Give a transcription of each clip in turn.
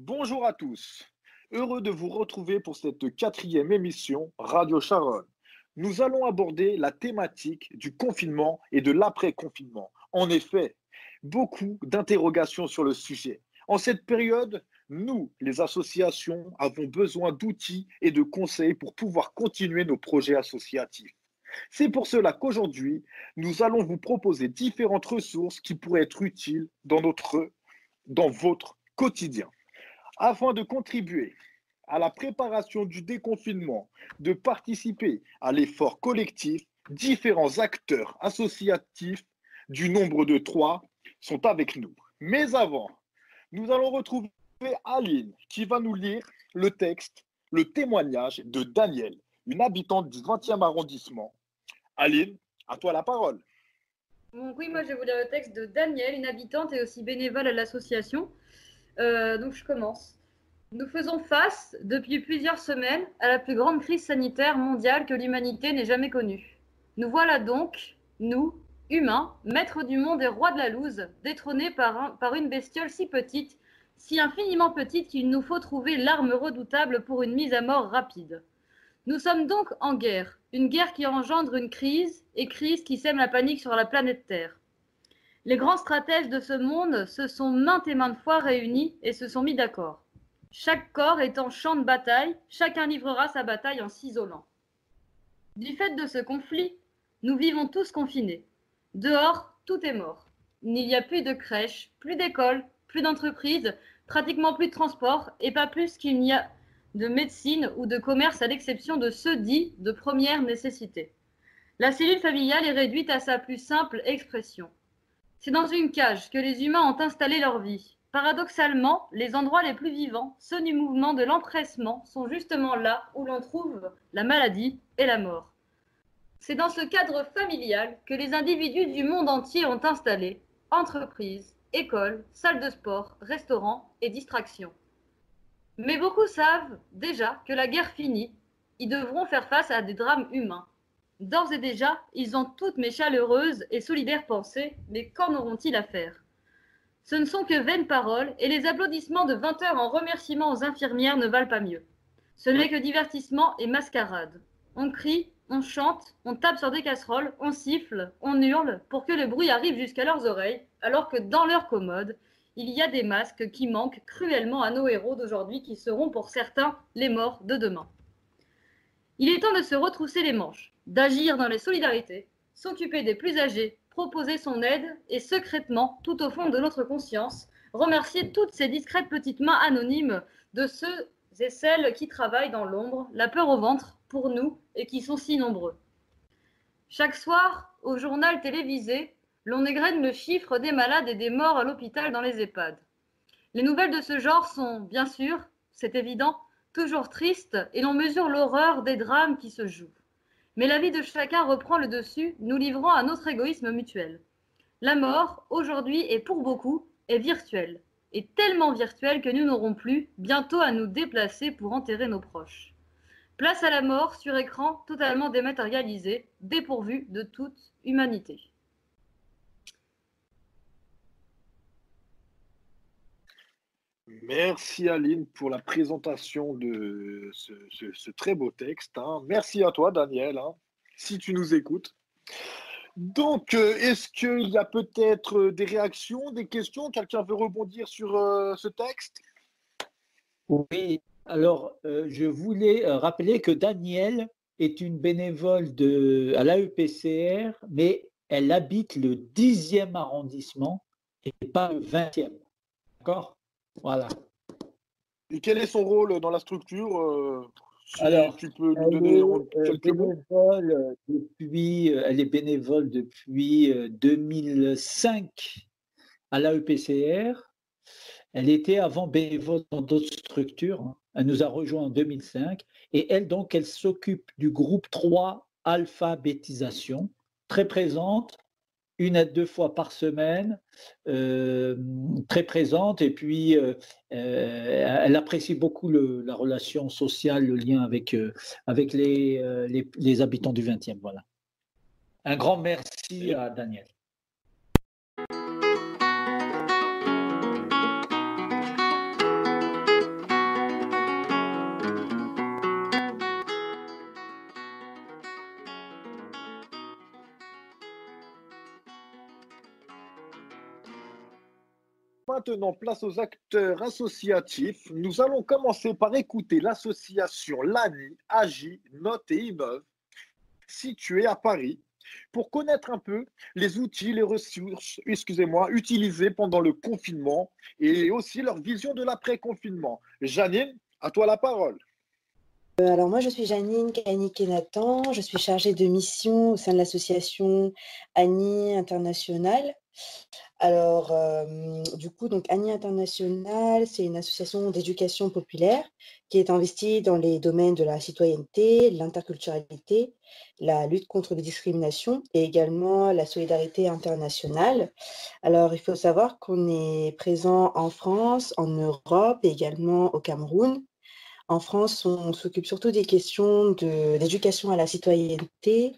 Bonjour à tous. Heureux de vous retrouver pour cette quatrième émission Radio Charonne. Nous allons aborder la thématique du confinement et de l'après-confinement. En effet, beaucoup d'interrogations sur le sujet. En cette période, nous, les associations, avons besoin d'outils et de conseils pour pouvoir continuer nos projets associatifs. C'est pour cela qu'aujourd'hui, nous allons vous proposer différentes ressources qui pourraient être utiles dans votre quotidien. Afin de contribuer à la préparation du déconfinement, de participer à l'effort collectif, différents acteurs associatifs du nombre de trois sont avec nous. Mais avant, nous allons retrouver Aline qui va nous lire le texte, le témoignage de Daniel, une habitante du 20e arrondissement. Aline, à toi la parole. Donc oui, moi je vais vous lire le texte de Daniel, une habitante et aussi bénévole à l'association. Donc je commence. Nous faisons face, depuis plusieurs semaines, à la plus grande crise sanitaire mondiale que l'humanité n'ait jamais connue. Nous voilà donc, nous, humains, maîtres du monde et rois de la loose, détrônés par une bestiole si petite, si infiniment petite qu'il nous faut trouver l'arme redoutable pour une mise à mort rapide. Nous sommes donc en guerre, une guerre qui engendre une crise, et crise qui sème la panique sur la planète Terre. Les grands stratèges de ce monde se sont maintes et maintes fois réunis et se sont mis d'accord. Chaque corps est en champ de bataille, chacun livrera sa bataille en s'isolant. Du fait de ce conflit, nous vivons tous confinés. Dehors, tout est mort. Il n'y a plus de crèches, plus d'écoles, plus d'entreprises, pratiquement plus de transport et pas plus qu'il n'y a de médecine ou de commerce à l'exception de ceux dits de première nécessité. La cellule familiale est réduite à sa plus simple expression. C'est dans une cage que les humains ont installé leur vie. Paradoxalement, les endroits les plus vivants, ceux du mouvement de l'empressement, sont justement là où l'on trouve la maladie et la mort. C'est dans ce cadre familial que les individus du monde entier ont installé entreprises, écoles, salles de sport, restaurants et distractions. Mais beaucoup savent déjà que la guerre finie, ils devront faire face à des drames humains. D'ores et déjà, ils ont toutes mes chaleureuses et solidaires pensées, mais qu'en auront-ils à faire? Ce ne sont que vaines paroles, et les applaudissements de 20 heures en remerciement aux infirmières ne valent pas mieux. Ce n'est que divertissement et mascarade. On crie, on chante, on tape sur des casseroles, on siffle, on hurle, pour que le bruit arrive jusqu'à leurs oreilles, alors que dans leur commode, il y a des masques qui manquent cruellement à nos héros d'aujourd'hui, qui seront pour certains les morts de demain. Il est temps de se retrousser les manches, d'agir dans les solidarités, s'occuper des plus âgés, proposer son aide et secrètement, tout au fond de notre conscience, remercier toutes ces discrètes petites mains anonymes de ceux et celles qui travaillent dans l'ombre, la peur au ventre pour nous et qui sont si nombreux. Chaque soir, au journal télévisé, l'on égrène le chiffre des malades et des morts à l'hôpital dans les EHPAD. Les nouvelles de ce genre sont, bien sûr, c'est évident, toujours tristes et l'on mesure l'horreur des drames qui se jouent. Mais la vie de chacun reprend le dessus, nous livrant à notre égoïsme mutuel. La mort, aujourd'hui et pour beaucoup, est virtuelle, et tellement virtuelle que nous n'aurons plus bientôt à nous déplacer pour enterrer nos proches. Place à la mort sur écran totalement dématérialisé, dépourvu de toute humanité. Merci Aline pour la présentation de ce très beau texte, hein. Merci à toi Daniel, hein, si tu nous écoutes. Donc, est-ce qu'il y a peut-être des réactions, des questions? Quelqu'un veut rebondir sur ce texte? Oui, alors je voulais rappeler que Danielle est une bénévole à l'AEPCR, mais elle habite le 10e arrondissement et pas le 20e. D'accord? Voilà. Et quel est son rôle dans la structure? Si Alors, tu peux nous donner quelques mots. elle est bénévole depuis 2005 à l'AEPCR. Elle était avant bénévole dans d'autres structures, hein. Elle nous a rejoint en 2005 et elle s'occupe du groupe 3 alphabétisation, très présente, 1 à 2 fois par semaine, très présente et puis elle apprécie beaucoup la relation sociale, le lien avec les habitants du 20e. Voilà. Un grand merci à Daniel. maintenant place aux acteurs associatifs. Nous allons commencer par écouter l'association LANI, Agit, Note et Innove, située à Paris, pour connaître un peu les outils, les ressources, utilisés pendant le confinement et aussi leur vision de l'après-confinement. Janine, à toi la parole. Alors moi, je suis Janine Kaniké-Nathan, je suis chargée de mission au sein de l'association ANI International. Alors, du coup, donc ANI International, c'est une association d'éducation populaire qui est investie dans les domaines de la citoyenneté, l'interculturalité, la lutte contre les discriminations et également la solidarité internationale. Alors, il faut savoir qu'on est présent en France, en Europe et également au Cameroun. En France, on s'occupe surtout des questions d'éducation à la citoyenneté,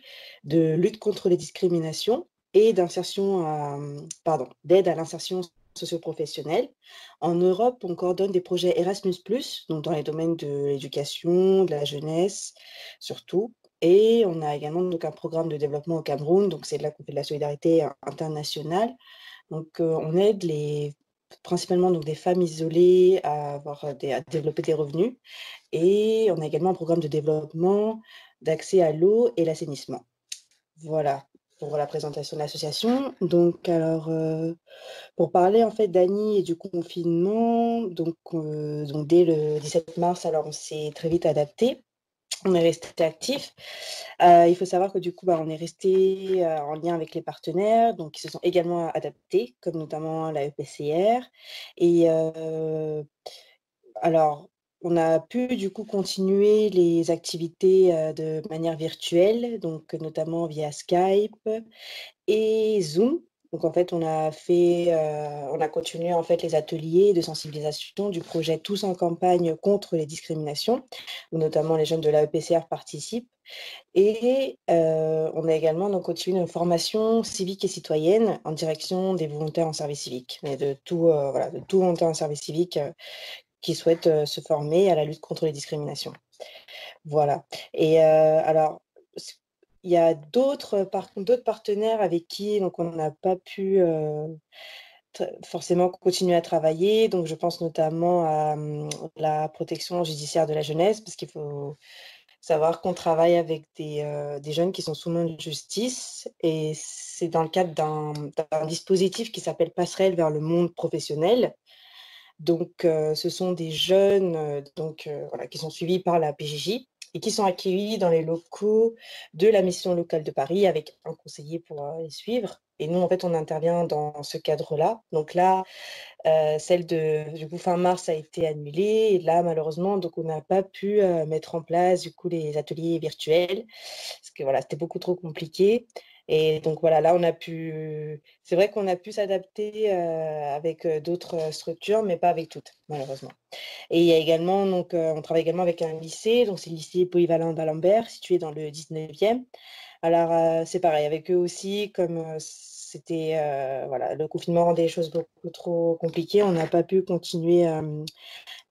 de lutte contre les discriminations et d'aide à l'insertion socio-professionnelle. En Europe, on coordonne des projets Erasmus+, donc dans les domaines de l'éducation, de la jeunesse, surtout. Et on a également donc un programme de développement au Cameroun, donc c'est là qu'on fait de la solidarité internationale. Donc, on aide principalement donc, des femmes isolées à développer des revenus. Et on a également un programme de développement d'accès à l'eau et l'assainissement. Voilà pour la présentation de l'association. Donc, alors, pour parler en fait d'Annie et du confinement, donc dès le 17 mars, alors on s'est très vite adapté. On est resté actif. Il faut savoir que du coup, on est resté en lien avec les partenaires, donc qui se sont également adaptés, comme notamment la EPCR. Et alors, on a pu du coup continuer les activités de manière virtuelle, donc notamment via Skype et Zoom. Donc en fait, on a continué en fait les ateliers de sensibilisation du projet Tous en campagne contre les discriminations, où notamment les jeunes de la EPCR participent. Et on a également donc continué une formation civique et citoyenne en direction des volontaires en service civique, mais de tout volontaire en service civique qui souhaitent se former à la lutte contre les discriminations. Voilà. Et alors, il y a d'autres partenaires avec qui donc, on n'a pas pu forcément continuer à travailler. Donc, je pense notamment à la protection judiciaire de la jeunesse, parce qu'il faut savoir qu'on travaille avec des jeunes qui sont sous main de justice. Et c'est dans le cadre d'un dispositif qui s'appelle Passerelle vers le monde professionnel. Donc, ce sont des jeunes qui sont suivis par la PJJ et qui sont accueillis dans les locaux de la mission locale de Paris avec un conseiller pour les suivre. Et nous, en fait, on intervient dans ce cadre-là. Donc là, celle du coup, fin mars a été annulée. Et là, malheureusement, donc, on n'a pas pu mettre en place du coup, les ateliers virtuels parce que voilà, c'était beaucoup trop compliqué. Et donc voilà, là, c'est vrai qu'on a pu s'adapter avec d'autres structures, mais pas avec toutes, malheureusement. Et il y a également, donc, on travaille également avec un lycée, donc c'est le lycée polyvalent d'Alembert, situé dans le 19e. Alors, c'est pareil, avec eux aussi, comme le confinement rendait les choses beaucoup trop compliquées, on n'a pas pu continuer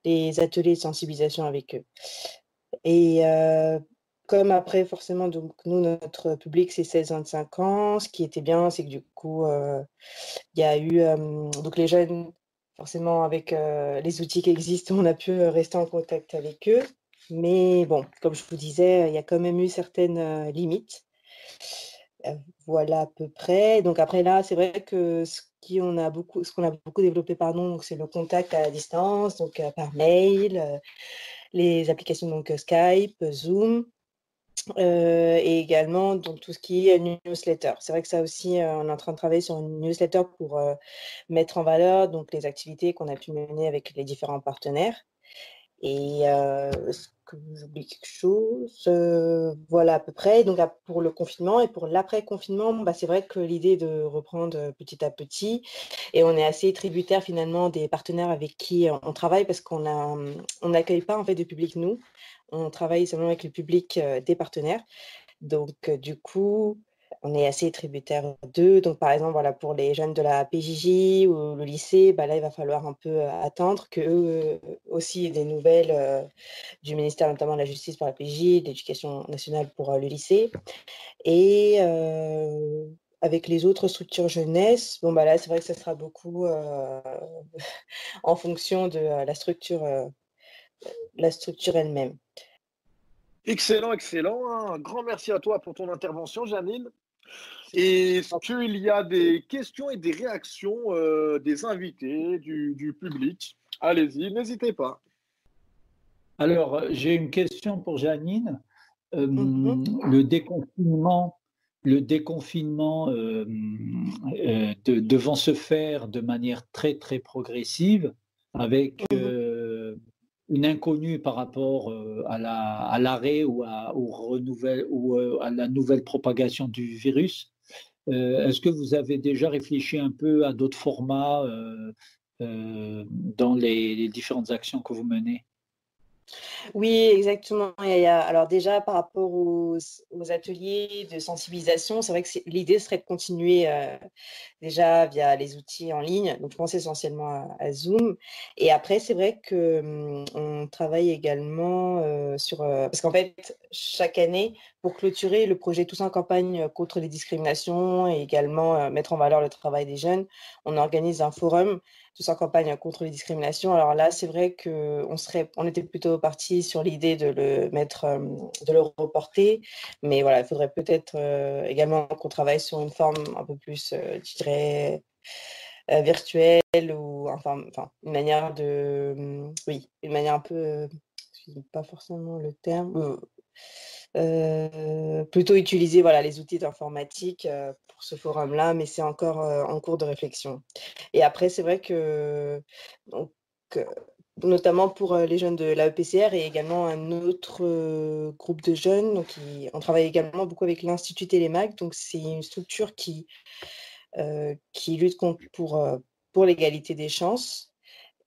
les ateliers de sensibilisation avec eux. Et comme après, forcément, donc, nous, notre public, c'est 16-25 ans. Ce qui était bien, c'est que du coup, il y a eu donc les jeunes, forcément, avec les outils qui existent, on a pu rester en contact avec eux. Mais bon, comme je vous disais, il y a quand même eu certaines limites. Voilà à peu près. Donc après là, c'est vrai que ce qu'on a beaucoup développé, donc c'est le contact à distance, donc par mail, les applications donc Skype, Zoom, et également donc tout ce qui est newsletter. C'est vrai que ça aussi, on est en train de travailler sur une newsletter pour mettre en valeur donc les activités qu'on a pu mener avec les différents partenaires. Et est-ce que j'oublie quelque chose? Voilà à peu près. Donc pour le confinement et pour l'après-confinement, c'est vrai que l'idée est de reprendre petit à petit. Et on est assez tributaire finalement des partenaires avec qui on travaille parce qu'on n'accueille pas en fait de public nous. On travaille seulement avec le public des partenaires. Donc du coup, on est assez tributaire d'eux. Donc par exemple, voilà, pour les jeunes de la PJJ ou le lycée, là, il va falloir un peu attendre qu'eux aussi aient des nouvelles du ministère, notamment de la Justice pour la PJJ, de l'Éducation nationale pour le lycée. Et avec les autres structures jeunesse, bon, bah là, c'est vrai que ça sera beaucoup en fonction de la structure elle-même. Excellent, excellent. Un grand merci à toi pour ton intervention, Janine. Et est-ce qu'il y a des questions et des réactions des invités, du public? Allez-y, n'hésitez pas. Alors, j'ai une question pour Janine. Mhm. Le déconfinement devant se faire de manière très, très progressive, avec Mhm. une inconnue par rapport à l'arrêt ou à la nouvelle propagation du virus. Est-ce que vous avez déjà réfléchi un peu à d'autres formats dans les différentes actions que vous menez? Oui, exactement. Alors déjà, par rapport aux ateliers de sensibilisation, c'est vrai que l'idée serait de continuer déjà via les outils en ligne. Donc, je pense essentiellement à Zoom. Et après, c'est vrai que on travaille également parce qu'en fait, chaque année, pour clôturer le projet Tous en campagne contre les discriminations et également mettre en valeur le travail des jeunes, on organise un forum Tous en campagne contre les discriminations. Alors là, c'est vrai on était plutôt parti sur l'idée de de le reporter, mais voilà, il faudrait peut-être également qu'on travaille sur une forme un peu plus, je dirais, virtuelle ou enfin une manière oui, une manière un peu, excuse pas forcément le terme, plutôt utiliser voilà les outils d'informatique pour ce forum-là, mais c'est encore en cours de réflexion. Et après, c'est vrai que donc, heu, notamment pour les jeunes de la EPCR et également un autre groupe de jeunes, donc on travaille également beaucoup avec l'Institut Télémac, donc c'est une structure qui lutte pour l'égalité des chances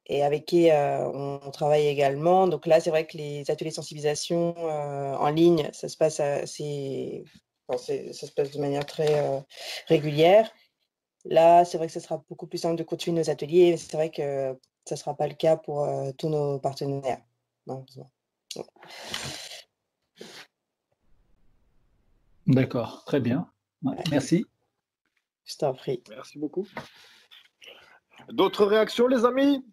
et avec qui on travaille également. Donc là, c'est vrai que les ateliers de sensibilisation en ligne, ça se passe ça se passe de manière très régulière. Là, c'est vrai que ce sera beaucoup plus simple de continuer nos ateliers, mais c'est vrai que ça ne sera pas le cas pour tous nos partenaires, malheureusement. D'accord, très bien. Ouais, merci. Je t'en prie. Merci beaucoup. D'autres réactions, les amis?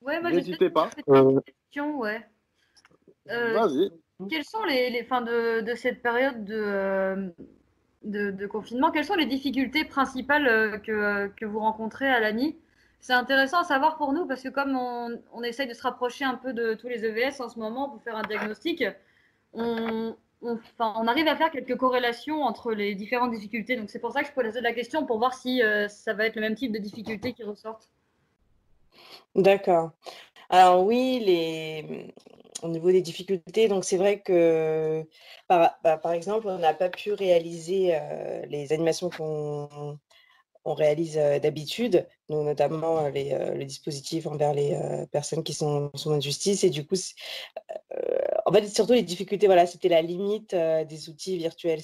Ouais, moi j'ai peut-être N'hésitez pas. une petite question, ouais. Vas-y. Quelles sont les fins de cette période de confinement, quelles sont les difficultés principales que vous rencontrez à l'ANI? C'est intéressant à savoir pour nous parce que comme on essaye de se rapprocher un peu de tous les EVS en ce moment pour faire un diagnostic, on arrive à faire quelques corrélations entre les différentes difficultés. Donc c'est pour ça que je posais la question pour voir si ça va être le même type de difficultés qui ressortent. D'accord. Alors oui, au niveau des difficultés, donc c'est vrai que, par exemple, on n'a pas pu réaliser les animations qu'on réalise d'habitude, nous, notamment le dispositif envers les personnes qui sont sous main de justice. Et du coup, en fait, surtout les difficultés, voilà, c'était la limite des outils virtuels,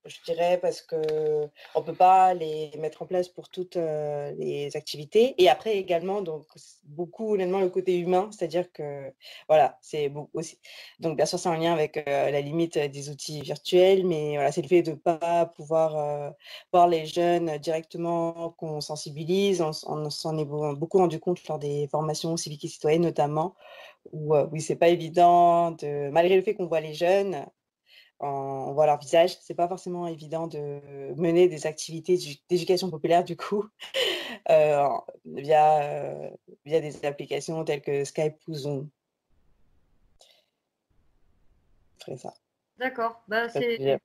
je dirais, parce qu'on ne peut pas les mettre en place pour toutes les activités. Et après également, donc, beaucoup, honnêtement, le côté humain, c'est-à-dire que, voilà, c'est beaucoup aussi. Donc, bien sûr, c'est en lien avec la limite des outils virtuels, mais voilà, c'est le fait de ne pas pouvoir voir les jeunes directement, qu'on sensibilise. On s'en est beaucoup rendu compte lors des formations civiques et citoyennes, notamment, où, oui, c'est pas évident, malgré le fait qu'on voit les jeunes, on voit leur visage, c'est pas forcément évident de mener des activités d'éducation populaire du coup, heu, via des applications telles que Skype ou Zoom. C'est ça. D'accord, bah Je sais pas si j'ai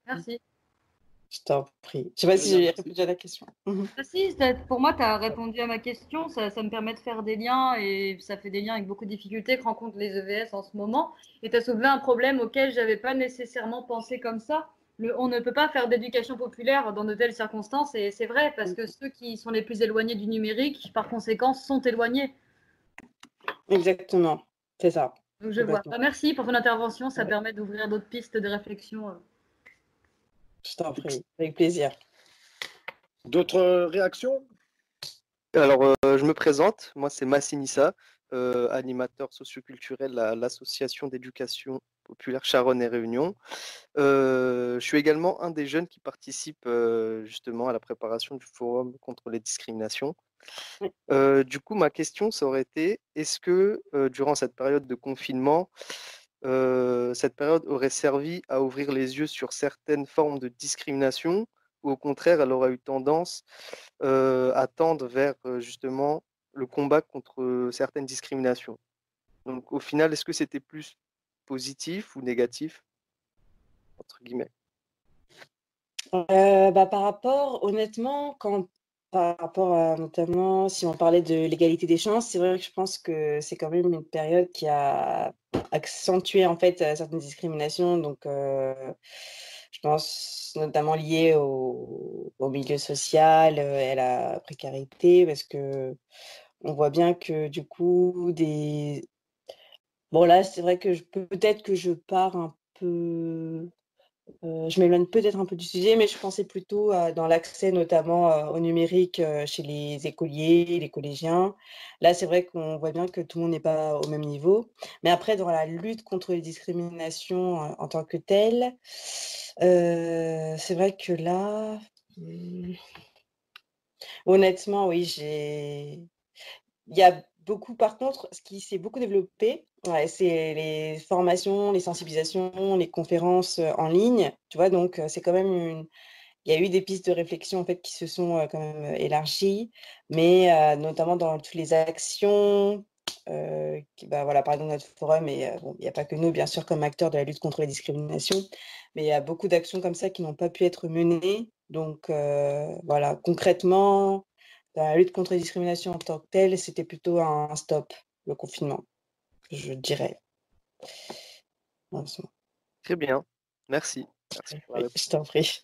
merci. je t'en prie. Je sais pas Très si bien, j'ai merci. répondu à la question. Mmh. Ah si, pour moi, tu as répondu à ma question. Ça me permet de faire des liens et ça fait des liens avec beaucoup de difficultés que rencontrent les EVS en ce moment. Et tu as soulevé un problème auquel je n'avais pas nécessairement pensé comme ça. On ne peut pas faire d'éducation populaire dans de telles circonstances et c'est vrai parce que ceux qui sont les plus éloignés du numérique, par conséquent, sont éloignés. Exactement, c'est ça, Donc je vois. complètement. Bah, merci pour ton intervention. Ça Ouais, permet d'ouvrir d'autres pistes de réflexion. je t'en prie, avec plaisir. D'autres réactions? Alors, je me présente, moi c'est Massinissa, animateur socioculturel à l'association d'éducation populaire Charonne et Réunion. Je suis également un des jeunes qui participent justement à la préparation du forum contre les discriminations. Du coup, ma question, ça aurait été, est-ce que durant cette période de confinement, cette période aurait servi à ouvrir les yeux sur certaines formes de discrimination, ou au contraire, elle aurait eu tendance à tendre vers justement le combat contre certaines discriminations? Donc, au final, est-ce que c'était plus positif ou négatif, entre guillemets? Par rapport, honnêtement, par rapport à notamment, si on parlait de l'égalité des chances, c'est vrai que je pense que c'est quand même une période qui a accentué en fait certaines discriminations. Donc, je pense notamment liées au milieu social et à la précarité, parce que on voit bien que du coup, bon là, c'est vrai que peut-être que je pars un peu. Je m'éloigne peut-être un peu du sujet, mais je pensais plutôt dans l'accès notamment au numérique chez les écoliers, les collégiens. Là, c'est vrai qu'on voit bien que tout le monde n'est pas au même niveau. Mais après, dans la lutte contre les discriminations en tant que telle, c'est vrai que là, honnêtement, oui, il y a beaucoup, par contre, ce qui s'est beaucoup développé, ouais, c'est les formations, les sensibilisations, les conférences en ligne, tu vois. Donc, c'est quand même il y a eu des pistes de réflexion en fait qui se sont quand même élargies, mais notamment dans toutes les actions, bah, voilà, par exemple notre forum, et bon, il n'y a pas que nous, bien sûr, comme acteurs de la lutte contre les discriminations, mais il y a beaucoup d'actions comme ça qui n'ont pas pu être menées. Donc, voilà, concrètement, dans la lutte contre les discriminations en tant que telle, c'était plutôt un stop, le confinement, je dirais. Très bien, merci. Merci pour la Oui, réponse. je t'en prie.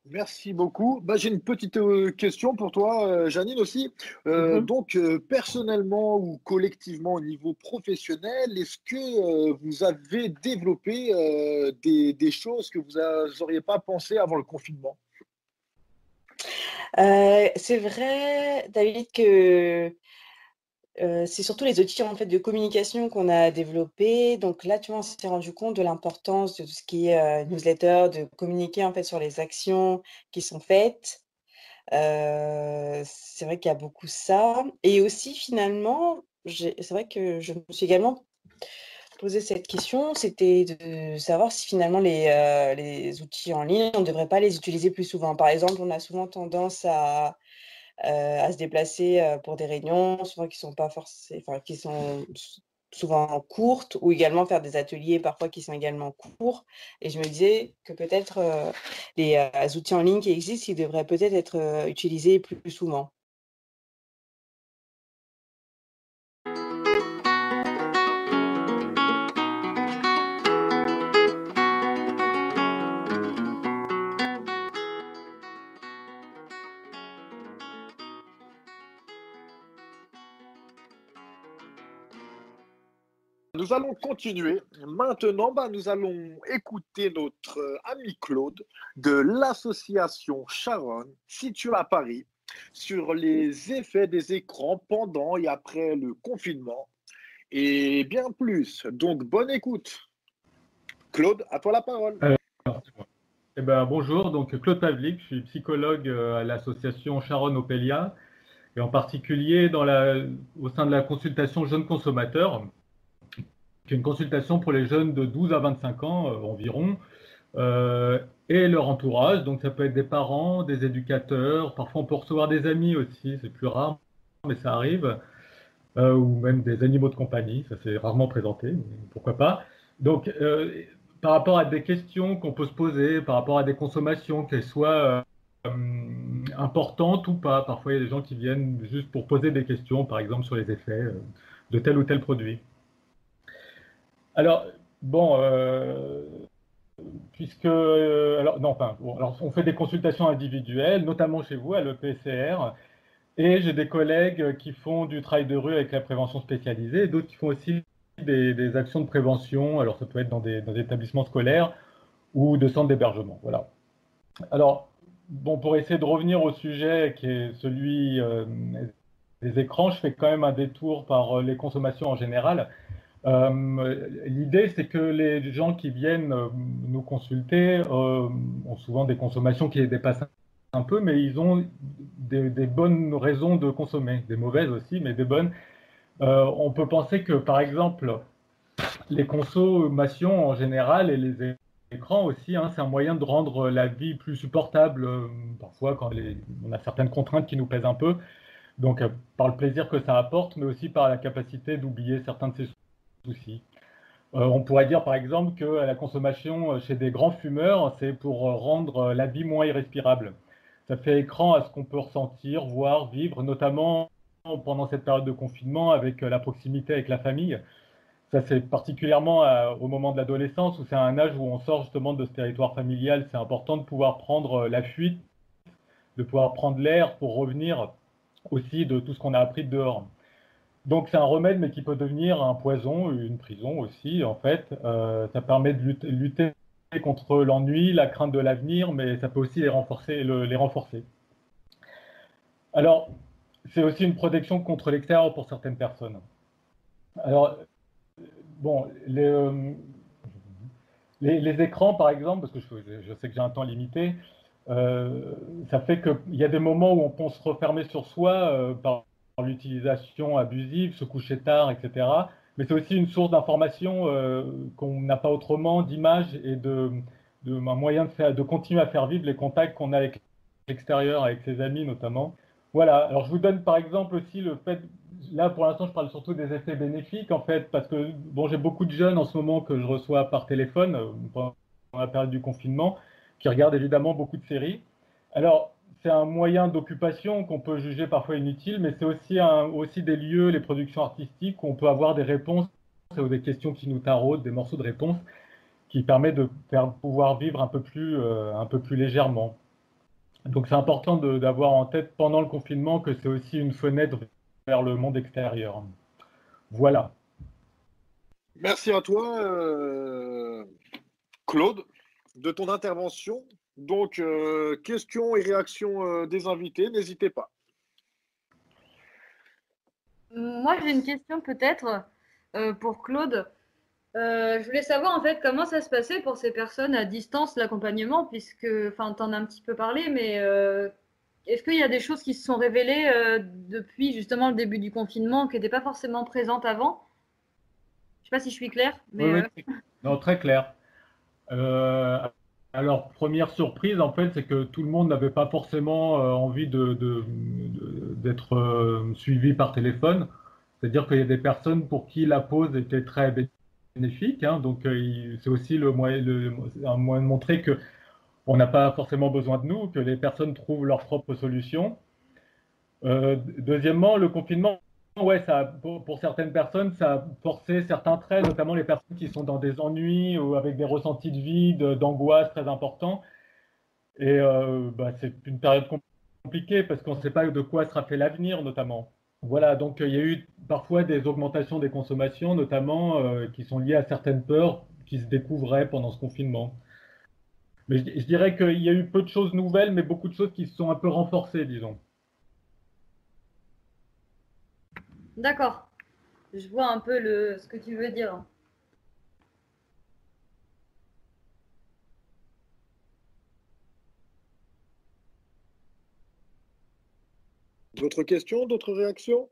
Merci beaucoup. Bah, j'ai une petite question pour toi, Janine aussi. Mhm. Donc, personnellement ou collectivement au niveau professionnel, est-ce que vous avez développé des choses que vous n'auriez pas pensé avant le confinement? C'est vrai, David, que c'est surtout les outils en fait de communication qu'on a développés. Donc là, tu vois, on s'est rendu compte de l'importance de tout ce qui est newsletter, de communiquer en fait sur les actions qui sont faites. C'est vrai qu'il y a beaucoup ça. Et aussi, finalement, c'est vrai que je me suis également posé cette question, c'était de savoir si finalement les outils en ligne, on ne devrait pas les utiliser plus souvent. Par exemple, on a souvent tendance à se déplacer pour des réunions, souvent qui sont pas enfin, qui sont souvent courtes, ou également faire des ateliers parfois qui sont également courts. Et je me disais que peut-être les outils en ligne qui existent, ils devraient peut-être être utilisés plus souvent. Nous allons continuer. Maintenant, bah, nous allons écouter notre ami Claude de l'association Charonne, située à Paris, sur les effets des écrans pendant et après le confinement et bien plus. Donc, bonne écoute. Claude, à toi la parole. Eh ben, bonjour, donc Claude Pavlik, je suis psychologue à l'association Charonne Opelia, et en particulier au sein de la consultation jeunes consommateurs, qui est une consultation pour les jeunes de 12 à 25 ans environ, et leur entourage. Donc ça peut être des parents, des éducateurs, parfois on peut recevoir des amis aussi, c'est plus rare, mais ça arrive, ou même des animaux de compagnie, ça s'est rarement présenté, mais pourquoi pas. Donc par rapport à des questions qu'on peut se poser, par rapport à des consommations, qu'elles soient importantes ou pas. Parfois, il y a des gens qui viennent juste pour poser des questions, par exemple sur les effets de tel ou tel produit. Alors, bon, alors, non, enfin, bon, alors, on fait des consultations individuelles, notamment chez vous, à l'EPCR, et j'ai des collègues qui font du travail de rue avec la prévention spécialisée, et d'autres qui font aussi des actions de prévention. Alors, ça peut être dans des établissements scolaires ou de centres d'hébergement. Voilà. Alors, bon, pour essayer de revenir au sujet qui est celui des écrans, je fais quand même un détour par les consommations en général. L'idée, c'est que les gens qui viennent nous consulter ont souvent des consommations qui les dépassent un peu, mais ils ont des bonnes raisons de consommer, des mauvaises aussi, mais des bonnes. On peut penser que, par exemple, les consommations en général et les écrans aussi, hein, c'est un moyen de rendre la vie plus supportable, parfois quand on a certaines contraintes qui nous pèsent un peu, donc par le plaisir que ça apporte, mais aussi par la capacité d'oublier certains de ces soucis. On pourrait dire par exemple que la consommation chez des grands fumeurs, c'est pour rendre la vie moins irrespirable. Ça fait écran à ce qu'on peut ressentir, voir, vivre, notamment pendant cette période de confinement avec la proximité avec la famille. Ça, c'est particulièrement au moment de l'adolescence, où c'est un âge où on sort justement de ce territoire familial. C'est important de pouvoir prendre la fuite, de pouvoir prendre l'air pour revenir aussi de tout ce qu'on a appris dehors. Donc c'est un remède, mais qui peut devenir un poison, une prison aussi, en fait. Ça permet de lutter contre l'ennui, la crainte de l'avenir, mais ça peut aussi les renforcer. Alors, c'est aussi une protection contre l'extérieur pour certaines personnes. Alors, bon, les écrans, par exemple, parce que je sais que j'ai un temps limité, ça fait qu'il y a des moments où on peut se refermer sur soi par l'utilisation abusive, se coucher tard, etc. Mais c'est aussi une source d'information qu'on n'a pas autrement, d'images et un moyen de continuer à faire vivre les contacts qu'on a avec l'extérieur, avec ses amis notamment. Voilà, alors je vous donne par exemple aussi le fait, là pour l'instant je parle surtout des effets bénéfiques en fait, parce que bon, j'ai beaucoup de jeunes en ce moment que je reçois par téléphone pendant la période du confinement, qui regardent évidemment beaucoup de séries. Alors, c'est un moyen d'occupation qu'on peut juger parfois inutile, mais c'est aussi des lieux, les productions artistiques, où on peut avoir des réponses ou des questions qui nous taraudent, des morceaux de réponses, qui permettent de pouvoir vivre un peu plus légèrement. Donc c'est important d'avoir en tête pendant le confinement que c'est aussi une fenêtre vers le monde extérieur. Voilà. Merci à toi, Claude, de ton intervention. Donc, questions et réactions des invités, n'hésitez pas. Moi, j'ai une question peut-être pour Claude. Je voulais savoir en fait comment ça se passait pour ces personnes à distance, l'accompagnement, puisque, enfin, tu en as un petit peu parlé, mais est-ce qu'il y a des choses qui se sont révélées depuis justement le début du confinement qui n'étaient pas forcément présentes avant? Je ne sais pas si je suis claire, mais Oui. Non, très clair. Alors, première surprise, en fait, c'est que tout le monde n'avait pas forcément envie d'être suivi par téléphone. C'est-à-dire qu'il y a des personnes pour qui la pause était très bénéfique, hein, donc c'est aussi un moyen de montrer qu'on n'a pas forcément besoin de nous, que les personnes trouvent leurs propres solutions. Deuxièmement, le confinement, ouais, pour certaines personnes, ça a forcé certains traits, notamment les personnes qui sont dans des ennuis ou avec des ressentis de vide, d'angoisse très importants. Et c'est une période compliquée parce qu'on ne sait pas de quoi sera fait l'avenir, notamment. Voilà, donc il y a eu parfois des augmentations des consommations, notamment qui sont liées à certaines peurs qui se découvraient pendant ce confinement. Mais je dirais qu'il y a eu peu de choses nouvelles, mais beaucoup de choses qui se sont un peu renforcées, disons. d'accord. Je vois un peu ce que tu veux dire. D'autres questions, d'autres réactions?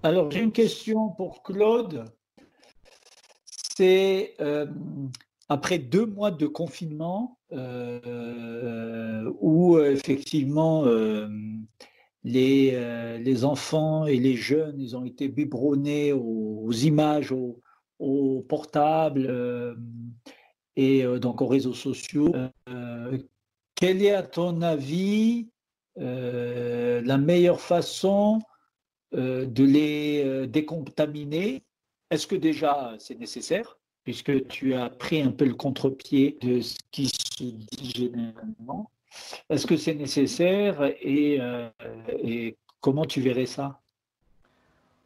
Alors, j'ai une question pour Claude. C'est après 2 mois de confinement où effectivement les enfants et les jeunes, ils ont été biberonnés aux images, aux portables et donc aux réseaux sociaux. Quelle est à ton avis la meilleure façon de les décontaminer? Est-ce que déjà c'est nécessaire, puisque tu as pris un peu le contre-pied de ce qui se dit généralement? Est-ce que c'est nécessaire et comment tu verrais ça?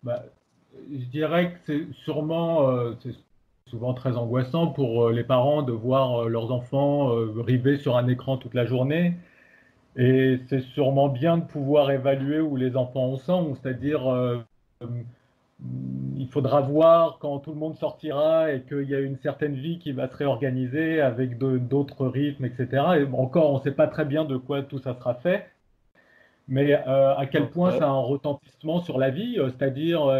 Je dirais que c'est souvent très angoissant pour les parents de voir leurs enfants rivés sur un écran toute la journée. Et c'est sûrement bien de pouvoir évaluer où les enfants en sont, c'est-à-dire il faudra voir quand tout le monde sortira et qu'il y a une certaine vie qui va se réorganiser avec d'autres rythmes, etc. Et encore, on ne sait pas très bien de quoi tout ça sera fait. Mais à quel point ça a un retentissement sur la vie, c'est-à-dire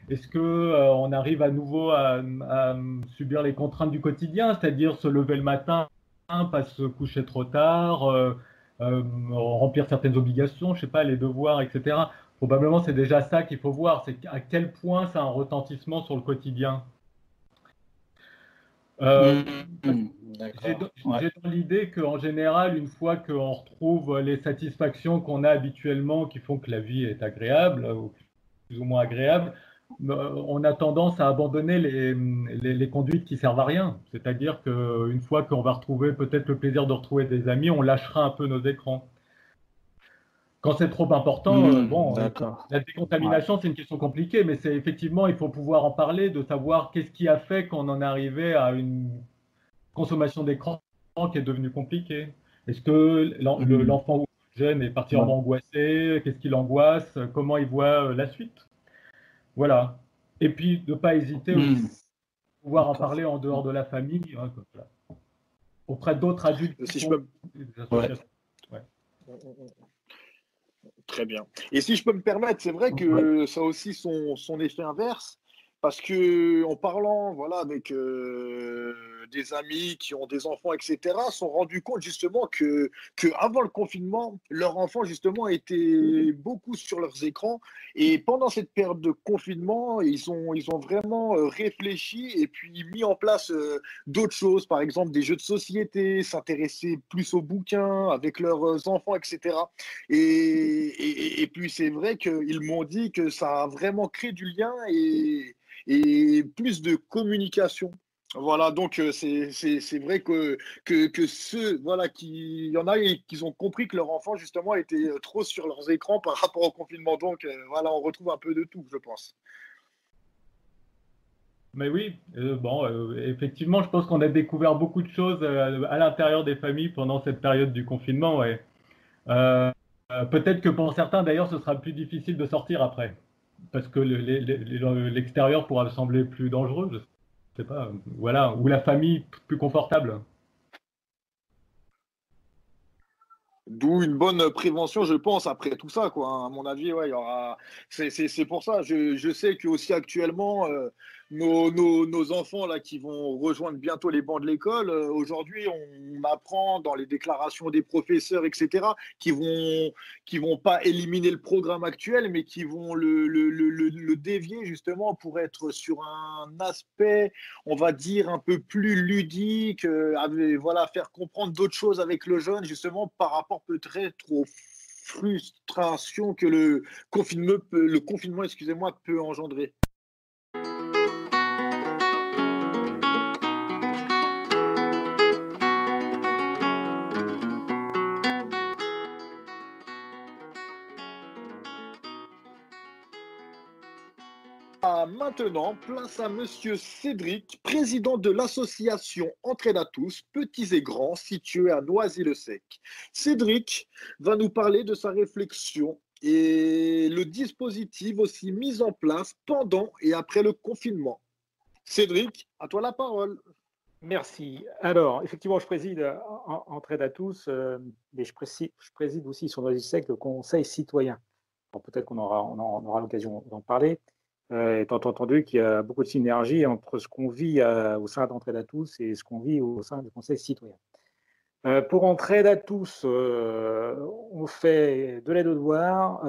est-ce que on arrive à nouveau à subir les contraintes du quotidien, c'est-à-dire se lever le matin, pas se coucher trop tard, remplir certaines obligations, je sais pas, les devoirs, etc. Probablement c'est déjà ça qu'il faut voir, c'est à quel point ça a un retentissement sur le quotidien. J'ai dans l'idée qu'en général, une fois qu'on retrouve les satisfactions qu'on a habituellement qui font que la vie est agréable, ou plus ou moins agréable, on a tendance à abandonner les conduites qui servent à rien. C'est-à-dire qu'une fois qu'on va retrouver peut-être le plaisir de retrouver des amis, on lâchera un peu nos écrans. Quand c'est trop important, la décontamination, c'est une question compliquée, mais c'est effectivement, il faut pouvoir en parler, de savoir qu'est-ce qui a fait qu'on en est arrivé à une consommation d'écran qui est devenue compliquée. Est-ce que l'enfant ou le jeune est particulièrement angoissé? Qu'est-ce qui l'angoisse? Comment il voit la suite? Voilà. Et puis, de ne pas hésiter aussi à pouvoir en parler en dehors de la famille, hein, auprès d'autres adultes. Si je peux... Très bien. Et si je peux me permettre, c'est vrai que ça a aussi son effet inverse, parce que en parlant avec des amis qui ont des enfants, etc., se sont rendus compte justement que avant le confinement, leurs enfants justement étaient beaucoup sur leurs écrans, et pendant cette période de confinement, ils ont vraiment réfléchi et puis mis en place d'autres choses, par exemple des jeux de société, s'intéresser plus aux bouquins avec leurs enfants, etc. Et puis c'est vrai qu'ils m'ont dit que ça a vraiment créé du lien et plus de communication. Voilà, donc c'est vrai que ceux, qui, il y en a qui ont compris que leurs enfants justement étaient trop sur leurs écrans par rapport au confinement. Donc on retrouve un peu de tout, je pense. Mais oui, effectivement, je pense qu'on a découvert beaucoup de choses à l'intérieur des familles pendant cette période du confinement. Ouais. Peut-être que pour certains, d'ailleurs, ce sera plus difficile de sortir après, parce que l'extérieur pourra sembler plus dangereux, je sais pas, voilà, ou la famille plus confortable. D'où une bonne prévention, je pense, après tout ça, quoi. Hein. À mon avis, ouais, il y aura. C'est pour ça. Je sais que aussi actuellement, nos enfants là qui vont rejoindre bientôt les bancs de l'école, aujourd'hui, on apprend dans les déclarations des professeurs, etc., qui vont pas éliminer le programme actuel, mais qui vont le dévier justement pour être sur un aspect, on va dire, un peu plus ludique, faire comprendre d'autres choses avec le jeune, justement, par rapport peut-être aux frustrations que le confinement, excusez-moi, peut engendrer. Maintenant, place à Monsieur Cédric, président de l'association Entraide à tous, petits et grands, située à Noisy-le-Sec. Cédric va nous parler de sa réflexion et le dispositif aussi mis en place pendant et après le confinement. Cédric, à toi la parole. Merci. Alors, effectivement, je préside Entraide à tous, mais je préside aussi sur Noisy-le-Sec le Conseil citoyen. Peut-être qu'on aura l'occasion d'en parler. Étant entendu qu'il y a beaucoup de synergie entre ce qu'on vit au sein d'Entraide à tous et ce qu'on vit au sein du Conseil citoyen. Pour Entraide à tous, on fait de l'aide aux devoirs,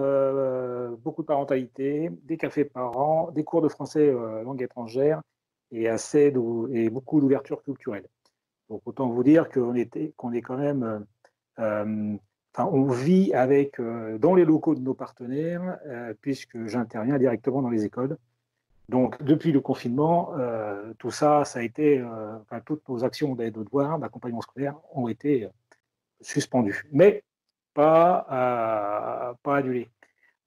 beaucoup de parentalité, des cafés par an, des cours de français langue étrangère et beaucoup d'ouverture culturelle. Donc autant vous dire qu'on est quand même... on vit dans les locaux de nos partenaires, puisque j'interviens directement dans les écoles. Donc, depuis le confinement, tout ça a été, toutes nos actions d'aide aux devoirs, d'accompagnement scolaire ont été suspendues, mais pas annulées.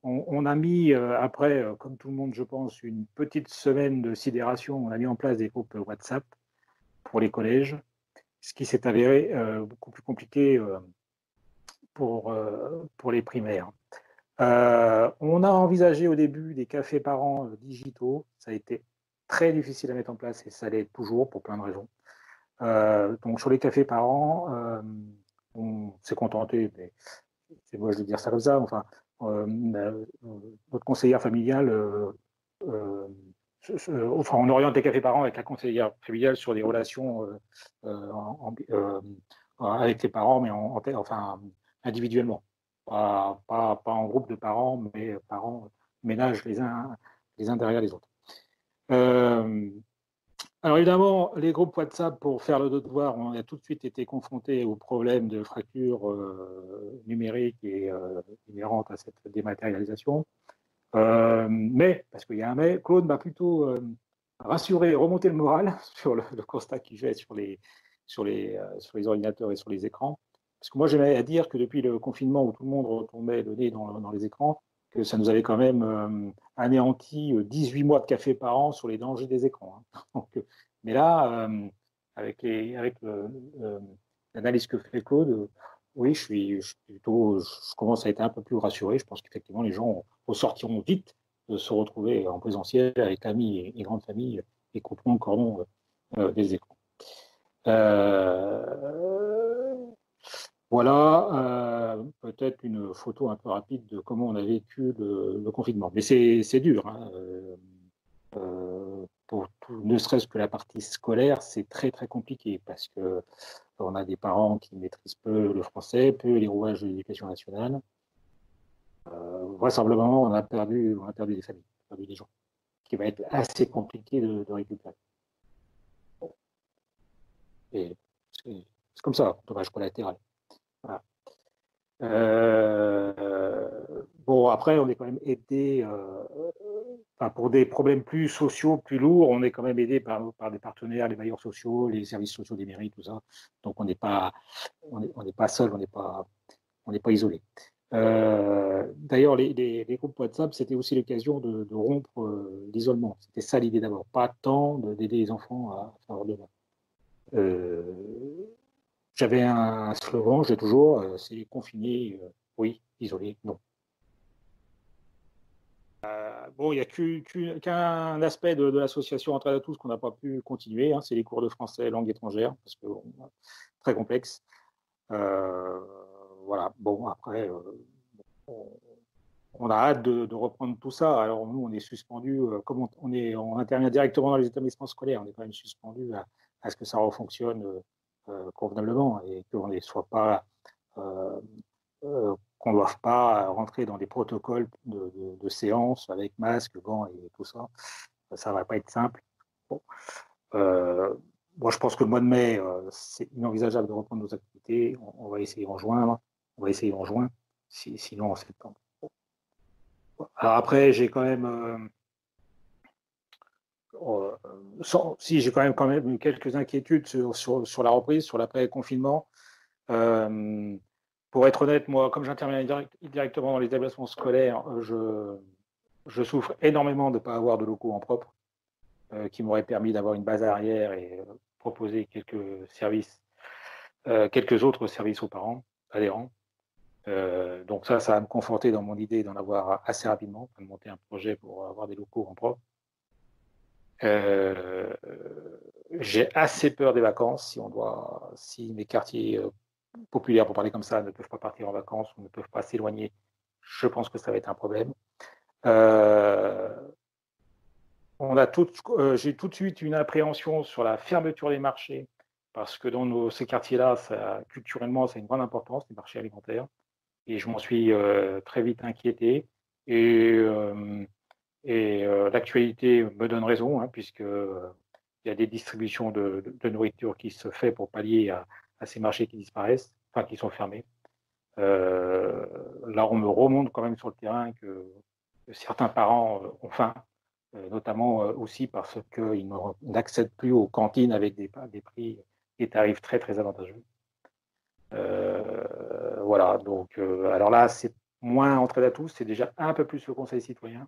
On a mis, après, comme tout le monde, je pense, une petite semaine de sidération, on a mis en place des groupes WhatsApp pour les collèges, ce qui s'est avéré beaucoup plus compliqué pour les primaires. On a envisagé au début des cafés parents digitaux. Ça a été très difficile à mettre en place et ça l'est toujours pour plein de raisons. Donc sur les cafés parents, on s'est contenté, mais c'est moi je vais dire ça comme ça, enfin, notre conseillère familiale, enfin, on oriente les cafés parents avec la conseillère familiale sur des relations avec les parents, mais enfin, individuellement. Pas en groupe de parents, mais parents ménagent les uns derrière les autres. Alors évidemment, les groupes WhatsApp pour faire le devoir, on a tout de suite été confronté au problème de fracture numérique et inhérente à cette dématérialisation. Mais, parce qu'il y a un mais, Claude m'a plutôt rassuré et remonté le moral sur le constat qu'il fait sur les ordinateurs et sur les écrans. Parce que moi, j'aimais à dire que depuis le confinement où tout le monde retournait le nez dans les écrans, que ça nous avait quand même anéanti 18 mois de café par an sur les dangers des écrans. Hein. Donc, mais là, avec l'analyse que fait Claude, oui, je commence à être un peu plus rassuré. Je pense qu'effectivement, les gens ressortiront vite de se retrouver en présentiel avec amis et grandes familles et couperont le cordon des écrans. Voilà, peut-être une photo un peu rapide de comment on a vécu le confinement. Mais c'est dur. Hein. Ne serait-ce que la partie scolaire, c'est très très compliqué parce que on a des parents qui maîtrisent peu le français, peu les rouages de l'éducation nationale. Vraisemblablement, on a perdu des familles, on a perdu des gens, ce qui va être assez compliqué de récupérer. Bon. Et c'est comme ça, dommage collatéral. Voilà. Bon, après, on est quand même aidé, pour des problèmes plus sociaux, plus lourds, on est quand même aidé par des partenaires, les bailleurs sociaux, les services sociaux des mairies, tout ça. Donc, on n'est pas seul, on n'est pas isolé. D'ailleurs, les groupes WhatsApp, c'était aussi l'occasion de rompre l'isolement. C'était ça l'idée d'abord, pas tant d'aider les enfants à faire leur devoir. J'avais un slogan, j'ai toujours, c'est confiné, oui, isolé, non. Bon, il n'y a qu'un aspect de l'association Entraide à tous qu'on n'a pas pu continuer, hein, c'est les cours de français langue étrangère, parce que très complexe. Voilà, bon, après, on a hâte de reprendre tout ça. Alors nous, on est suspendu, comme on intervient directement dans les établissements scolaires, on est quand même suspendu à ce que ça refonctionne convenablement et qu'on ne soit pas, qu'on ne doive pas rentrer dans des protocoles de séance avec masque, gants et tout ça. Ça ne va pas être simple. Bon. Moi, je pense que le mois de mai, c'est inenvisageable de reprendre nos activités. On va essayer en juin. Sinon en septembre. Alors après, j'ai quand même, j'ai quand même quelques inquiétudes sur la reprise, sur l'après-confinement. Pour être honnête, moi, comme j'interviens directement dans les établissements scolaires, je souffre énormément de ne pas avoir de locaux en propre qui m'auraient permis d'avoir une base arrière et proposer quelques autres services aux parents adhérents. Donc ça va me conforter dans mon idée d'en avoir assez rapidement, de monter un projet pour avoir des locaux en propre. J'ai assez peur des vacances si mes quartiers populaires, pour parler comme ça, ne peuvent pas partir en vacances ou ne peuvent pas s'éloigner. Je pense que ça va être un problème. J'ai tout de suite une appréhension sur la fermeture des marchés parce que dans ces quartiers-là, culturellement, ça a une grande importance, les marchés alimentaires. Et je m'en suis très vite inquiété. Et l'actualité me donne raison, hein, puisqu'il y a des distributions de nourriture qui se fait pour pallier à ces marchés qui disparaissent, enfin qui sont fermés. Là, on me remonte quand même sur le terrain que certains parents ont faim, notamment aussi parce qu'ils n'accèdent plus aux cantines avec des prix, des tarifs très, très avantageux. Voilà, donc alors là, c'est moins Entraide à tous, c'est déjà un peu plus le Conseil citoyen.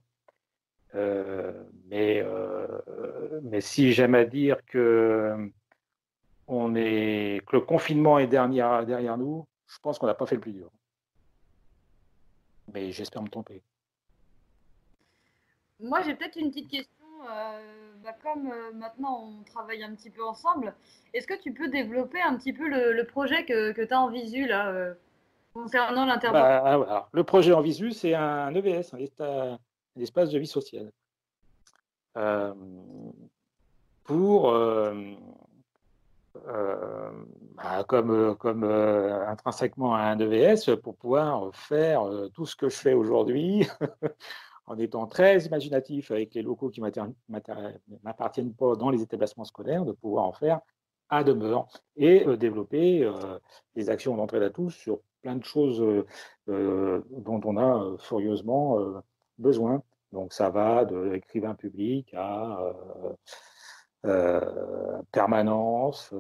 Mais si j'aime à dire que le confinement est derrière nous, je pense qu'on n'a pas fait le plus dur. mais j'espère me tromper. Moi, j'ai peut-être une petite question. Comme maintenant on travaille un petit peu ensemble, est-ce que tu peux développer un petit peu le projet que tu as en visu là, concernant l'intervention? Alors, le projet en visu, c'est un EVS, un espace de vie sociale. Euh, pour, comme intrinsèquement à un EVS, pour pouvoir faire tout ce que je fais aujourd'hui en étant très imaginatif avec les locaux qui ne m'appartiennent pas dans les établissements scolaires, de pouvoir en faire à demeure et développer des actions d'entraide à tous sur plein de choses dont on a furieusement besoin. Donc ça va de l'écrivain public à permanence,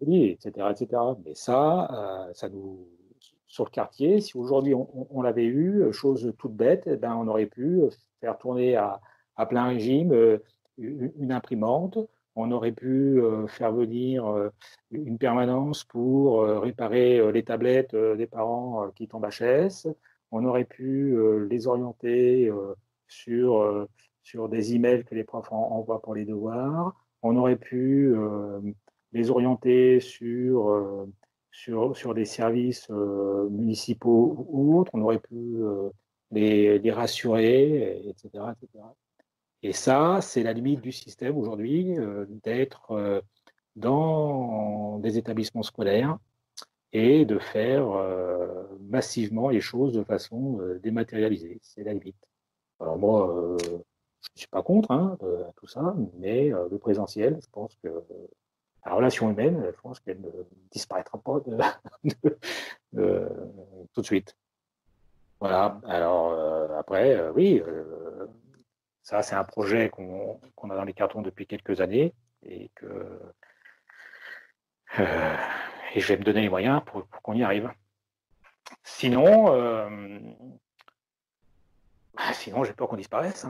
oui, etc., etc. Mais ça nous, sur le quartier, si aujourd'hui on l'avait eu, chose toute bête, eh ben, on aurait pu faire tourner à plein régime une imprimante, on aurait pu faire venir une permanence pour réparer les tablettes des parents qui tombent HS, on aurait pu les orienter sur des emails que les profs envoient pour les devoirs, on aurait pu les orienter sur des services municipaux ou autres, on aurait pu les rassurer, etc., etc. Et ça, c'est la limite du système aujourd'hui, d'être dans des établissements scolaires et de faire massivement les choses de façon dématérialisée. C'est la limite. Alors moi, je ne suis pas contre à tout ça, mais le présentiel, je pense que la relation humaine, je pense qu'elle ne disparaîtra pas tout de suite. Voilà. Alors après, oui, ça c'est un projet qu'on a dans les cartons depuis quelques années et et je vais me donner les moyens pour qu'on y arrive. Sinon, sinon j'ai peur qu'on disparaisse.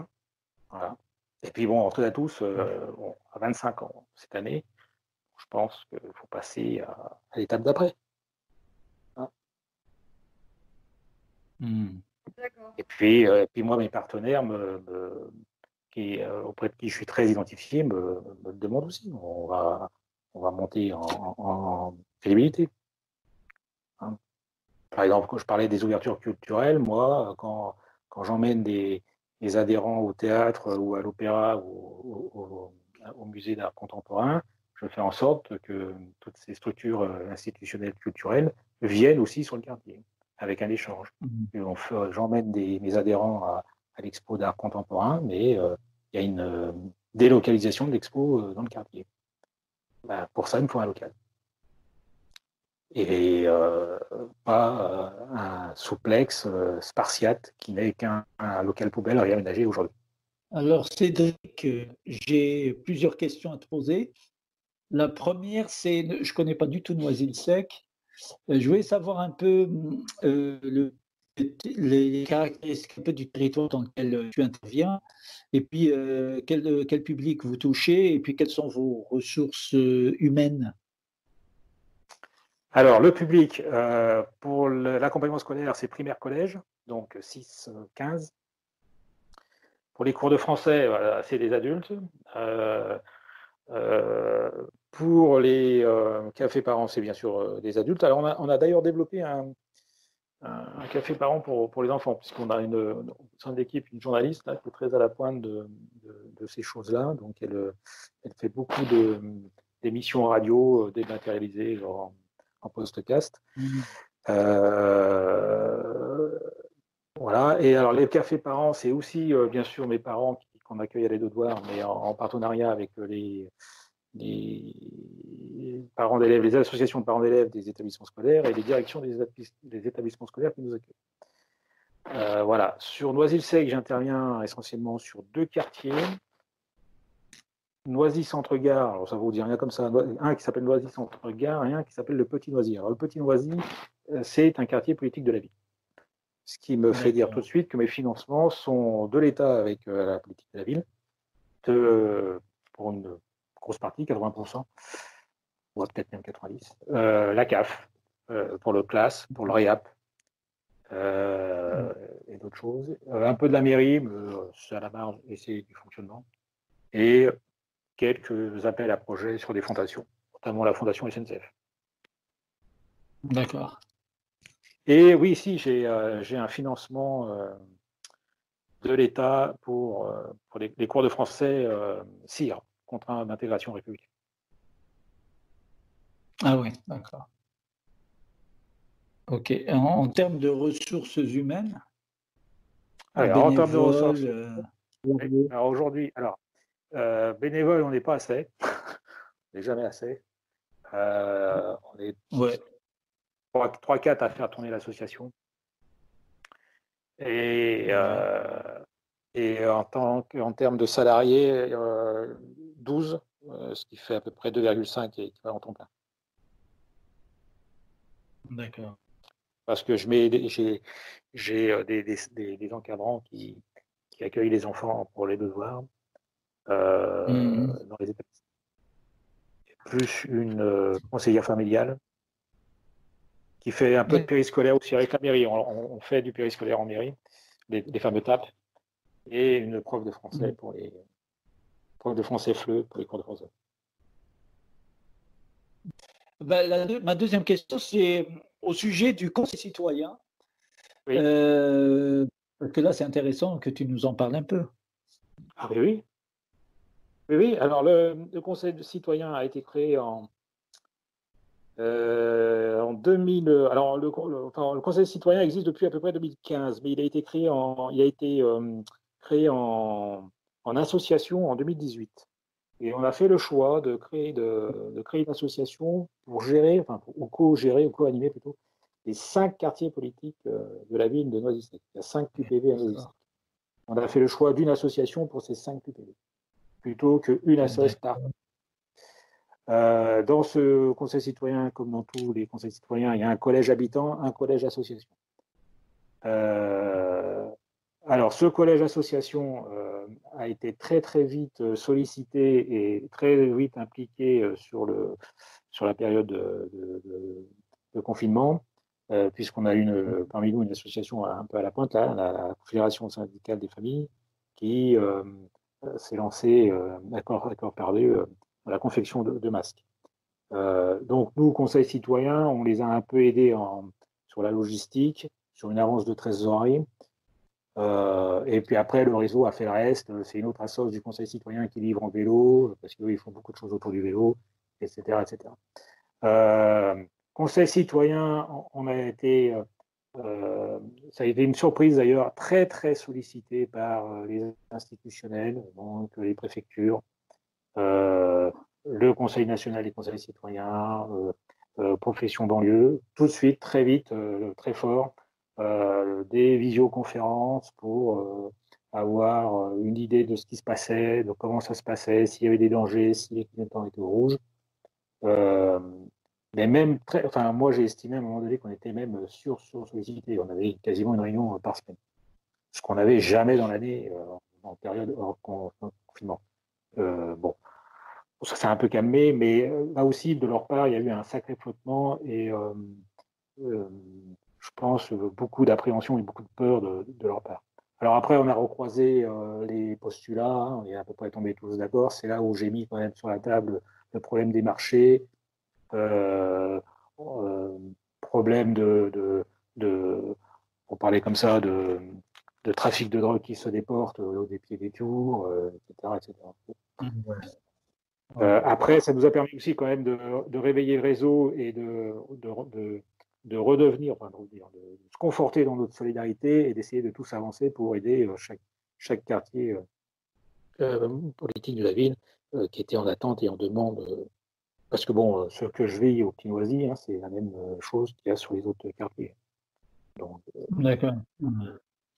Voilà. Et puis bon, entre à tous, à 25 ans cette année, je pense qu'il faut passer à l'étape d'après. Et puis moi, mes partenaires auprès de qui je suis très identifié me le demandent aussi. On va monter en crédibilité. Par exemple, quand je parlais des ouvertures culturelles, moi, quand j'emmène des adhérents au théâtre ou à l'opéra ou au musée d'art contemporain, je fais en sorte que toutes ces structures institutionnelles culturelles viennent aussi sur le quartier, avec un échange. J'emmène mes adhérents à l'expo d'art contemporain, mais il y a une délocalisation de l'expo dans le quartier. Pour ça, il me faut un local. Et pas un souplex spartiate qui n'est qu'un local poubelle réaménagé aujourd'hui. Alors Cédric, j'ai plusieurs questions à te poser. La première, c'est, je ne connais pas du tout Noisy-le-Sec. Je voulais savoir un peu les caractéristiques un peu du territoire dans lequel tu interviens, et puis quel public vous touchez, et puis quelles sont vos ressources humaines. Alors, le public, pour l'accompagnement scolaire, c'est primaire-collège, donc 6-15. Pour les cours de français, voilà, c'est des adultes. Pour les cafés parents, c'est bien sûr des adultes. Alors, on a d'ailleurs développé un café parent pour les enfants, puisqu'on a au sein de l'équipe une journaliste là, qui est très à la pointe de ces choses-là. Donc, elle fait beaucoup d'émissions radio dématérialisées, genre en podcast. Voilà. Et alors, les cafés parents, c'est aussi, bien sûr, mes parents qu'on accueille à Les Devoirs, mais en partenariat avec les parents d'élèves, les associations de parents d'élèves des établissements scolaires et les directions des établissements scolaires qui nous accueillent. Voilà. Sur Noisy-le-Sec, j'interviens essentiellement sur 2 quartiers. Noisy-Centre-Gare, alors ça vous dit rien comme ça, un qui s'appelle Noisy-Centre-Gare et un qui s'appelle le Petit Noisy. Alors le Petit Noisy, c'est un quartier politique de la ville. Ce qui me fait dire tout de suite que mes financements sont de l'État avec la politique de la ville, pour une grosse partie, 80%, ou peut-être même 90%, la CAF, pour le CLAS, pour le REAP, et d'autres choses. Un peu de la mairie, mais c'est à la marge et c'est du fonctionnement. Et quelques appels à projets sur des fondations, notamment la fondation SNCF. D'accord. Et oui, si, j'ai un financement de l'État pour les cours de français CIR, contrat d'intégration républicaine. Ah oui, d'accord. Ok. En termes de ressources humaines, Alors, en termes de ressources, bénévoles, alors aujourd'hui, bénévoles, on n'est pas assez, on n'est jamais assez. On est ouais. 3-4 à faire tourner l'association. Et en termes de salariés, 12, ce qui fait à peu près 2,5 équivalent temps plein. D'accord. Parce que j'ai des encadrants qui accueillent les enfants pour les devoirs dans les établissements. Plus une conseillère familiale qui fait un peu de périscolaire aussi avec la mairie. On fait du périscolaire en mairie, les fameux TAP, et une prof de français pour les profs de français FLE pour les cours de français. Ben, ma deuxième question, c'est au sujet du conseil citoyen. Oui. Parce que là, c'est intéressant que tu nous en parles un peu. Ah oui. Oui. Alors, le conseil citoyen a été créé en 2000. Alors, le conseil citoyen existe depuis à peu près 2015, mais il a été créé en association en 2018. Et on a fait le choix de créer une association pour gérer, ou co-gérer, ou co-animer plutôt, les 5 quartiers politiques de la ville de Noisy-le-Sec. Il y a 5 QPV à Noisy-le-Sec. On a fait le choix d'une association pour ces 5 QPV, plutôt qu'une association par. Dans ce conseil citoyen, comme dans tous les conseils citoyens, il y a un collège habitant, un collège association. Alors, ce collège association a été très très vite sollicité et très vite impliqué sur la période de confinement, puisqu'on a parmi nous une association un peu à la pointe, là, la Confédération syndicale des familles, qui s'est lancée à corps perdu dans la confection de masques. Donc, nous, conseil citoyen, on les a un peu aidés sur la logistique, sur une avance de trésorerie. Et puis après, le réseau a fait le reste. C'est une autre assoce du Conseil citoyen qui livre en vélo, parce qu'eux, ils font beaucoup de choses autour du vélo, etc. Conseil citoyen, ça a été une surprise d'ailleurs, très très sollicité par les institutionnels, donc les préfectures, le Conseil national des conseils citoyens, profession banlieue, tout de suite, très vite, très fort. Des visioconférences pour avoir une idée de ce qui se passait, de comment ça se passait, s'il y avait des dangers, si les clignotants étaient au rouge. Mais même, moi j'ai estimé à un moment donné qu'on était même sur-sollicité. On avait quasiment une réunion par semaine. Ce qu'on n'avait jamais dans l'année en période hors confinement. Bon, ça s'est un peu calmé, mais là aussi, de leur part, il y a eu un sacré flottement et je pense, beaucoup d'appréhension et beaucoup de peur de leur part. Alors après, on a recroisé les postulats, on est à peu près tombés tous d'accord. C'est là où j'ai mis quand même sur la table le problème des marchés, problème on parlait comme ça, de trafic de drogue qui se déporte au des pieds des tours, etc. Après, ça nous a permis aussi quand même de réveiller le réseau et de redevenir, de se conforter dans notre solidarité et d'essayer de tous avancer pour aider chaque quartier politique de la ville qui était en attente et en demande. Parce que bon, ce que je vis au Petit Noisy, c'est la même chose qu'il y a sur les autres quartiers. Donc, d'accord.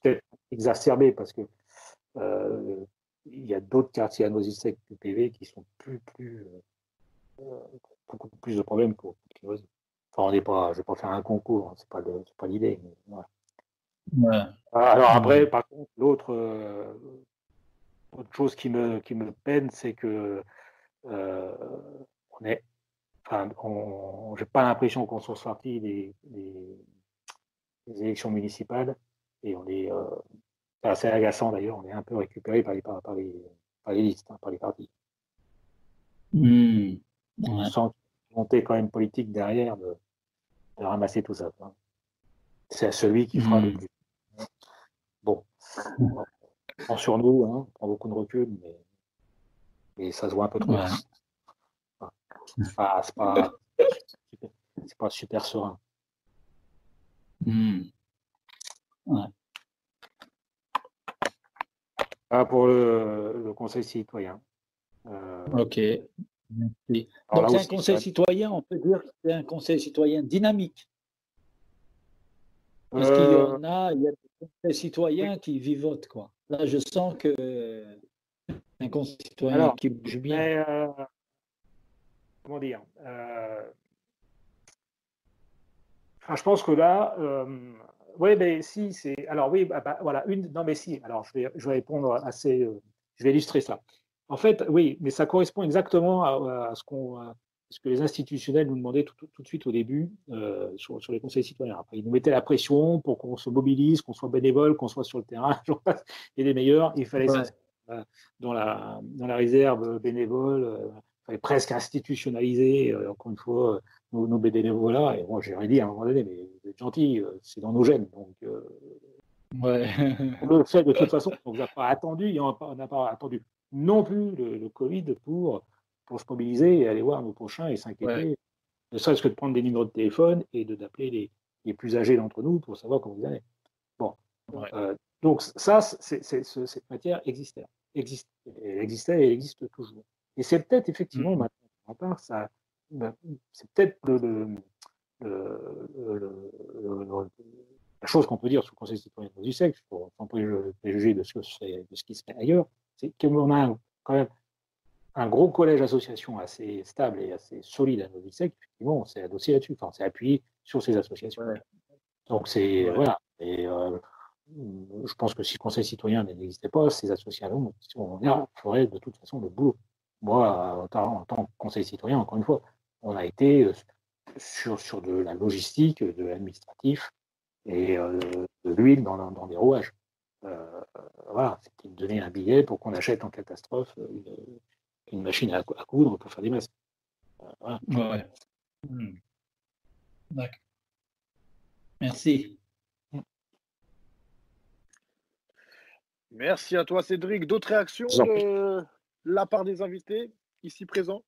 Peut-être exacerbé parce que il y a d'autres quartiers à Noisy-le-Sec PV qui sont beaucoup plus de problèmes qu'au Petit Noisy. Enfin, je ne vais pas faire un concours, c'est pas l'idée. Voilà. Ouais. Alors après, par contre, autre chose qui me peine, c'est que j'ai pas l'impression qu'on soit sorti des les élections municipales, et on est c'est assez agaçant d'ailleurs, on est un peu récupéré par les listes, hein, par les partis. Ouais. On sent une volonté quand même politique derrière de ramasser tout ça, hein. C'est celui qui fera le plus. Bon, on prend sur nous, hein, on prend beaucoup de recul, mais ça se voit un peu trop. Ouais. C'est pas super serein. Ouais. Pour le Conseil citoyen. Ok. Merci. Alors Donc, là c'est un aussi, conseil citoyen, on peut dire que c'est un conseil citoyen dynamique. Parce qu'il y en a, il y a des conseils citoyens qui vivotent, quoi. Là, je sens que un conseil citoyen qui bouge bien. Comment dire je pense que là, oui, mais si, c'est. Alors oui, voilà, non, mais si. Alors je vais répondre assez. Je vais illustrer ça. En fait, oui, mais ça correspond exactement à ce que les institutionnels nous demandaient tout de suite au début sur les conseils citoyens. Après, ils nous mettaient la pression pour qu'on se mobilise, qu'on soit bénévole, qu'on soit sur le terrain, et les meilleurs. Il fallait s'inscrire dans la réserve bénévole. Il fallait presque institutionnaliser, encore une fois, nos bénévolats. Et moi, j'aurais dit à un moment donné, mais vous êtes gentils, c'est dans nos gènes. Donc, on le fait de toute façon. On n'a pas attendu, et on n'a pas attendu non plus le Covid pour se mobiliser et aller voir nos prochains et s'inquiéter, ne serait-ce que de prendre des numéros de téléphone et d'appeler les plus âgés d'entre nous pour savoir comment vous allez. Bon. Donc, ça, cette matière existait. Elle existait et elle existe toujours. Et c'est peut-être effectivement, maintenant, en part, ça, c'est peut-être la chose qu'on peut dire sur le Conseil citoyen de Noisy-Sec, sans préjuger de ce qui se fait ailleurs, c'est qu'on a quand même un gros collège association assez stable et assez solide à Noisy-Sec. Effectivement, on s'est adossé là-dessus, enfin, on s'est appuyé sur ces associations. Donc, c'est, voilà. Et je pense que si le Conseil citoyen n'existait pas, ces associations feraient de toute façon le boulot. Moi, en tant que Conseil citoyen, encore une fois, on a été sur de la logistique, de l'administratif et de l'huile dans des rouages. Voilà, c'était de donner un billet pour qu'on achète en catastrophe une machine à coudre pour faire des masques. Voilà. D'accord. Merci. Merci à toi, Cédric. D'autres réactions de la part des invités ici présents?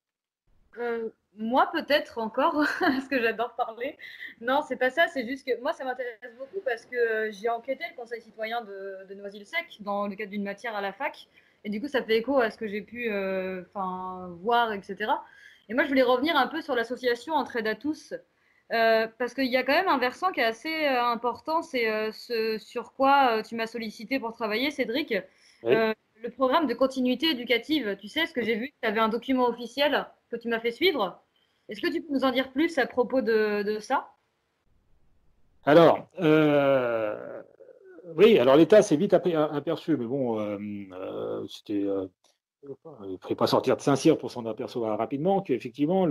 Moi, peut-être encore, parce que j'adore parler. Non, c'est pas ça, c'est juste que moi, ça m'intéresse beaucoup parce que j'ai enquêté le Conseil citoyen de Noisy-le-Sec dans le cadre d'une matière à la fac. Et du coup, ça fait écho à ce que j'ai pu voir, etc. Et moi, je voulais revenir un peu sur l'association Entraide à tous. Parce qu'il y a quand même un versant qui est assez important, c'est ce sur quoi tu m'as sollicité pour travailler, Cédric. Oui. Le programme de continuité éducative. Tu sais, ce que j'ai vu, tu avais un document officiel que tu m'as fait suivre. Est-ce que tu peux nous en dire plus à propos de ça? Alors, oui, alors l'État s'est vite aperçu, mais bon, c'était. Il ne fallait pas sortir de Saint-Cyr pour s'en apercevoir rapidement qu'effectivement,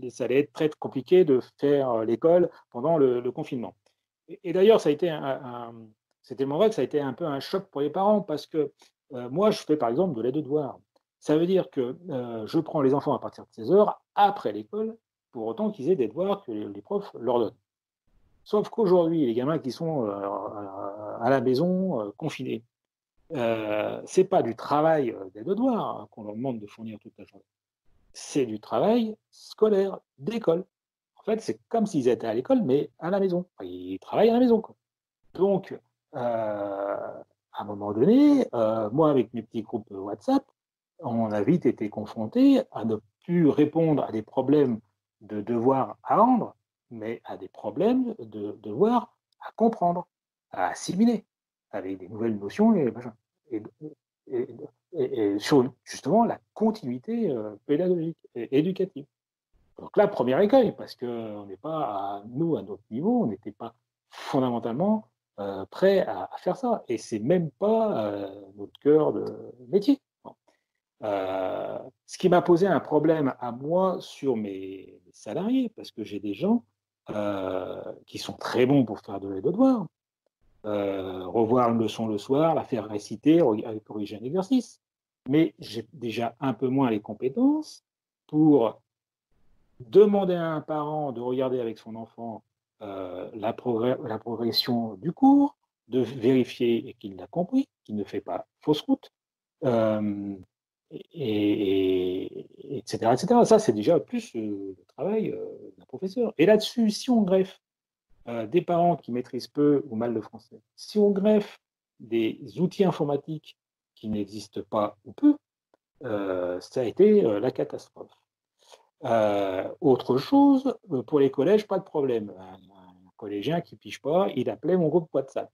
ça allait être très compliqué de faire l'école pendant le confinement. Et d'ailleurs, ça a été c'est tellement vrai que ça a été un peu un choc pour les parents parce que moi, je fais par exemple de l'aide-devoir. Ça veut dire que je prends les enfants à partir de 16 heures après l'école, pour autant qu'ils aient des devoirs que les profs leur donnent. Sauf qu'aujourd'hui, les gamins qui sont à la maison, confinés, c'est pas du travail des devoirs qu'on leur demande de fournir toute la journée. C'est du travail scolaire, d'école. En fait, c'est comme s'ils étaient à l'école, mais à la maison. Enfin, ils travaillent à la maison, quoi. Donc, à un moment donné, moi, avec mes petits groupes WhatsApp, on a vite été confrontés à ne plus répondre à des problèmes de devoirs à rendre, mais à des problèmes de devoirs à comprendre, à assimiler, avec des nouvelles notions et sur justement la continuité pédagogique et éducative. Donc là, premier écueil, parce qu'on n'est pas, nous, à notre niveau, on n'était pas fondamentalement prêt à faire ça. Et c'est même pas notre cœur de métier. Bon. Ce qui m'a posé un problème à moi sur mes salariés, parce que j'ai des gens qui sont très bons pour faire de l'aide-aux-devoirs. Revoir une leçon le soir, la faire réciter, corriger un exercice. Mais j'ai déjà un peu moins les compétences pour demander à un parent de regarder avec son enfant la progression du cours, de vérifier qu'il l'a compris, qu'il ne fait pas fausse route, etc., etc. Ça, c'est déjà plus le travail d'un professeur. Et là-dessus, si on greffe des parents qui maîtrisent peu ou mal le français, si on greffe des outils informatiques qui n'existent pas ou peu, ça a été la catastrophe. Autre chose, pour les collèges, pas de problème. Un collégien qui ne pige pas, il appelait mon groupe WhatsApp.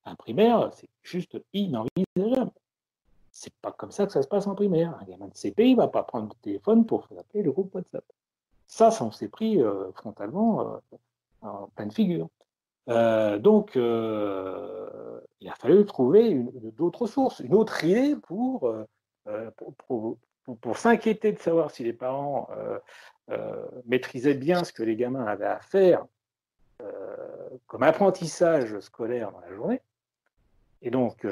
Un primaire, c'est juste inenvisageable. C'est pas comme ça que ça se passe en primaire. Un gamin de CP, il ne va pas prendre le téléphone pour appeler le groupe WhatsApp. Ça on s'est pris frontalement en pleine figure. Donc, il a fallu trouver d'autres sources, une autre idée pour s'inquiéter de savoir si les parents maîtrisaient bien ce que les gamins avaient à faire comme apprentissage scolaire dans la journée. Et donc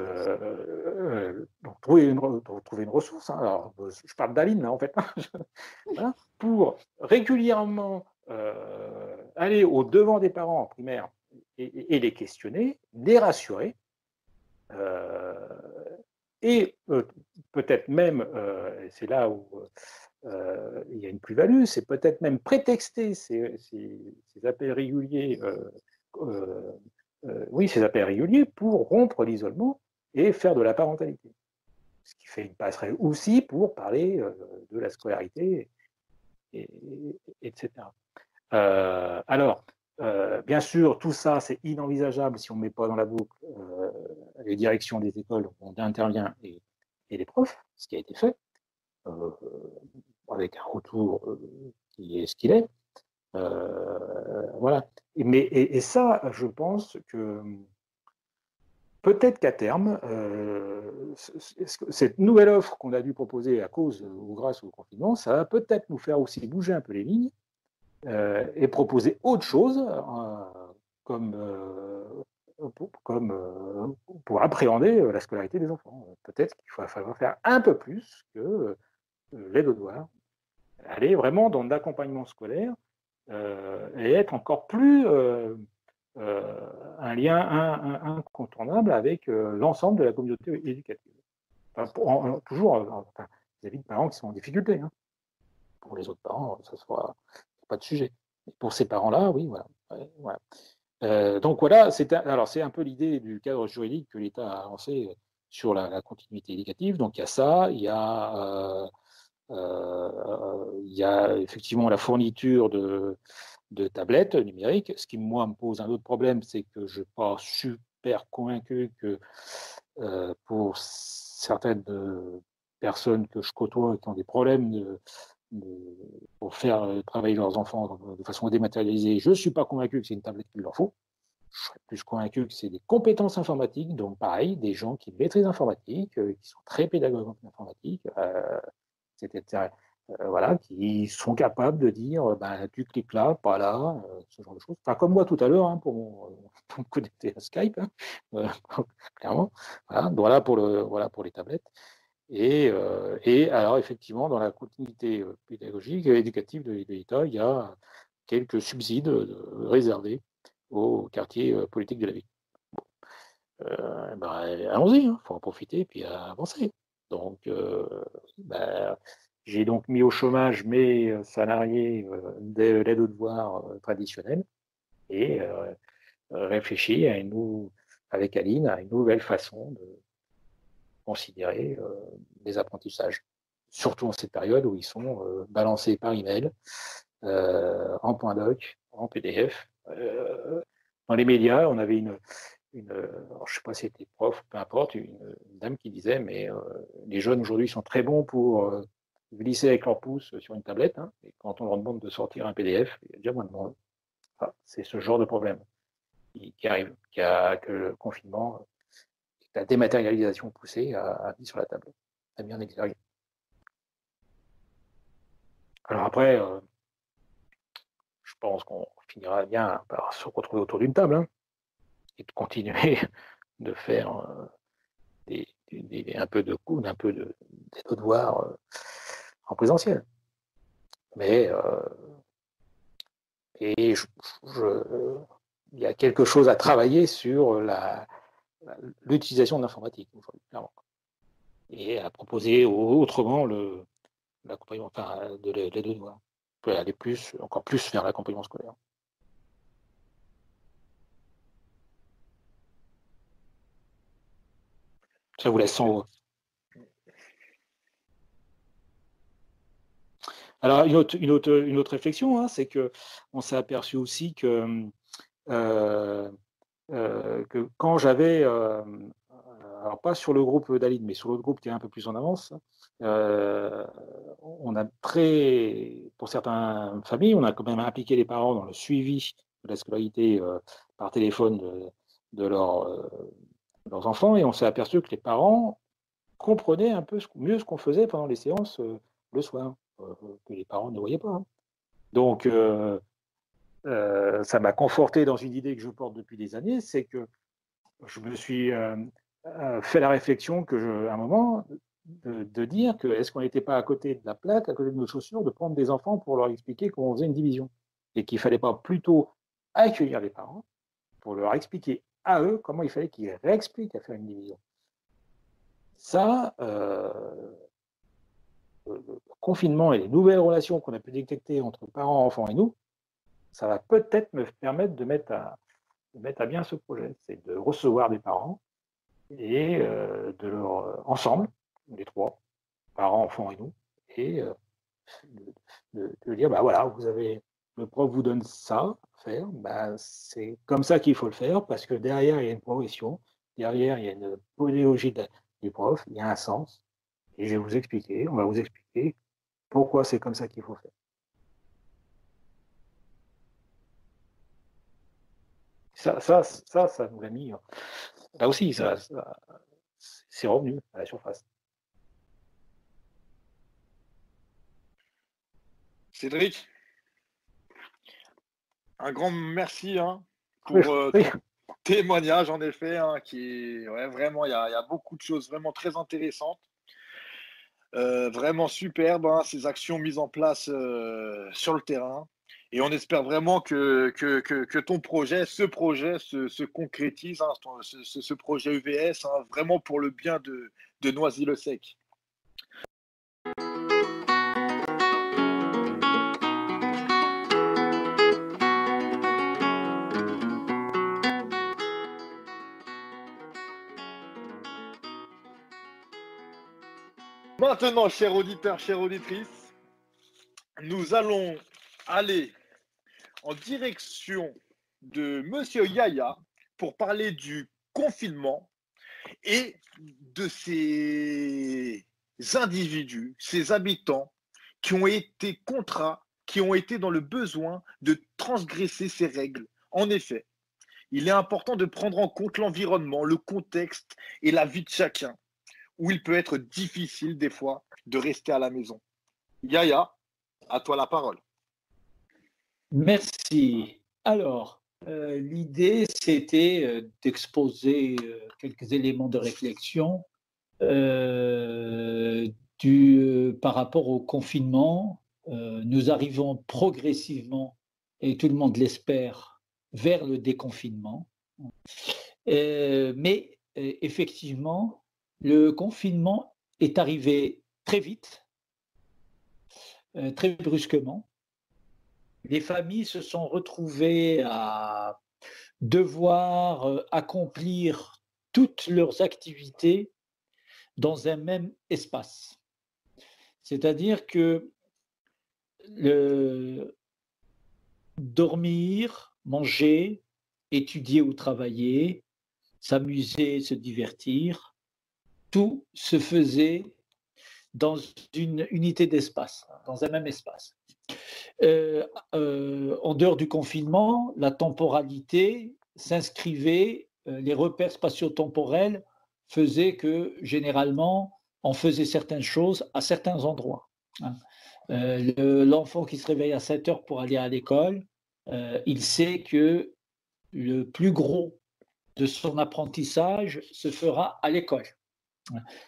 trouver une ressource. Hein. Alors, je parle d'Aline, là, en fait, voilà, pour régulièrement aller au-devant des parents en primaire et les questionner, les rassurer, et peut-être même, c'est là où il y a une plus-value, c'est peut-être même prétexter ces appels réguliers, ces appels réguliers pour rompre l'isolement et faire de la parentalité. Ce qui fait une passerelle aussi pour parler de la scolarité, etc. Alors, bien sûr, tout ça, c'est inenvisageable si on ne met pas dans la boucle les directions des écoles où on intervient et les profs, ce qui a été fait, avec un retour qui est ce qu'il est. Voilà. Et ça, je pense que peut-être qu'à terme, cette nouvelle offre qu'on a dû proposer à cause ou grâce au confinement, ça va peut-être nous faire aussi bouger un peu les lignes et proposer autre chose pour appréhender la scolarité des enfants. Peut-être qu'il va falloir faire un peu plus que l'aide-aux-devoirs, aller vraiment dans l'accompagnement scolaire et être encore plus un lien incontournable avec l'ensemble de la communauté éducative. Toujours vis-à-vis de parents qui sont en difficulté. Hein. Pour les autres parents, ça soit pas de sujet. Mais pour ces parents-là, oui, voilà. Ouais, voilà. Donc voilà, c'est un peu l'idée du cadre juridique que l'État a lancé sur la continuité éducative. Donc il y a ça, il y a effectivement la fourniture de tablettes numériques. Ce qui, moi, me pose un autre problème, c'est que je ne suis pas super convaincu que pour certaines personnes que je côtoie qui ont des problèmes pour faire travailler leurs enfants de façon dématérialisée, je ne suis pas convaincu que c'est une tablette qu'il leur faut. Je serais plus convaincu que c'est des compétences informatiques, donc pareil, des gens qui maîtrisent l'informatique, qui sont très pédagogues en informatique, etc. Voilà, qui sont capables de dire tu cliques là, pas là, ce genre de choses. Enfin, comme moi tout à l'heure, hein, pour me connecter à Skype, hein, clairement. Voilà pour les tablettes. Et alors, effectivement, dans la continuité pédagogique et éducative de l'État, il y a quelques subsides réservés aux quartiers politiques de la ville. Allons-y, il faut en profiter et puis avancer. Donc, j'ai donc mis au chômage mes salariés de l'aide aux devoirs traditionnelle et réfléchi avec Aline à une nouvelle façon de considérer les apprentissages, surtout en cette période où ils sont balancés par email, en point doc, en PDF. Dans les médias, on avait alors je ne sais pas si c'était prof, peu importe, une dame qui disait mais les jeunes aujourd'hui sont très bons pour glisser avec leur pouce sur une tablette, hein, et quand on leur demande de sortir un PDF, il y a déjà moins de monde. Enfin, c'est ce genre de problème qui arrive, que le confinement, la dématérialisation poussée a mis sur la table, a mis en exergue. Alors après, je pense qu'on finira bien par se retrouver autour d'une table, hein, et de continuer de faire un peu de coude, un peu des devoirs en présentiel. Mais il y a quelque chose à travailler sur l'utilisation de l'informatique, clairement. Et à proposer autrement l'accompagnement, enfin, les devoirs. On peut aller encore plus vers l'accompagnement scolaire. Ça vous laisse sans voix. Alors, une autre réflexion, hein, c'est qu'on s'est aperçu aussi que quand j'avais, alors pas sur le groupe d'Aline, mais sur l'autre groupe qui est un peu plus en avance, on a pour certaines familles, on a quand même impliqué les parents dans le suivi de la scolarité par téléphone de leurs enfants, et on s'est aperçu que les parents comprenaient un peu mieux ce qu'on faisait pendant les séances le soir, que les parents ne voyaient pas. Hein. Donc, ça m'a conforté dans une idée que je porte depuis des années, c'est que je me suis fait la réflexion à un moment de dire que est-ce qu'on n'était pas à côté de la plaque, à côté de nos chaussures, de prendre des enfants pour leur expliquer comment on faisait une division, et qu'il ne fallait pas plutôt accueillir les parents pour leur expliquer à eux comment il fallait qu'ils réexpliquent à faire une division. Ça, le confinement et les nouvelles relations qu'on a pu détecter entre parents, enfants et nous, ça va peut-être me permettre de mettre à bien ce projet. C'est de recevoir des parents et de leur ensemble, les trois, parents, enfants et nous, et de dire, bah voilà, le prof vous donne ça à faire, bah, c'est comme ça qu'il faut le faire, parce que derrière, il y a une progression, derrière, il y a une pédagogie du prof, il y a un sens, et on va vous expliquer pourquoi c'est comme ça qu'il faut faire. Ça nous l'a mis. Là aussi, c'est revenu à la surface. Cédric, un grand merci pour ton témoignage, en effet, vraiment, il y a beaucoup de choses vraiment très intéressantes, vraiment superbes, ces actions mises en place sur le terrain. Et on espère vraiment que ton projet, ce projet se concrétise, ce projet EVS, vraiment pour le bien de Noisy-le-Sec. Maintenant, chers auditeurs, chères auditrices, nous allons aller en direction de Monsieur Yaya pour parler du confinement et de ces individus, ces habitants qui ont été contraints, qui ont été dans le besoin de transgresser ces règles. En effet, il est important de prendre en compte l'environnement, le contexte et la vie de chacun, où il peut être difficile des fois de rester à la maison. Yaya, à toi la parole. Merci. Alors, l'idée, c'était d'exposer quelques éléments de réflexion par rapport au confinement. Nous arrivons progressivement, et tout le monde l'espère, vers le déconfinement. Mais effectivement, le confinement est arrivé très vite, très brusquement. Les familles se sont retrouvées à devoir accomplir toutes leurs activités dans un même espace. C'est-à-dire que dormir, manger, étudier ou travailler, s'amuser, se divertir, tout se faisait dans une unité d'espace, dans un même espace. En dehors du confinement, la temporalité s'inscrivait, les repères spatio-temporels faisaient que généralement on faisait certaines choses à certains endroits. L'enfant qui se réveille à 7 heures pour aller à l'école il sait que le plus gros de son apprentissage se fera à l'école.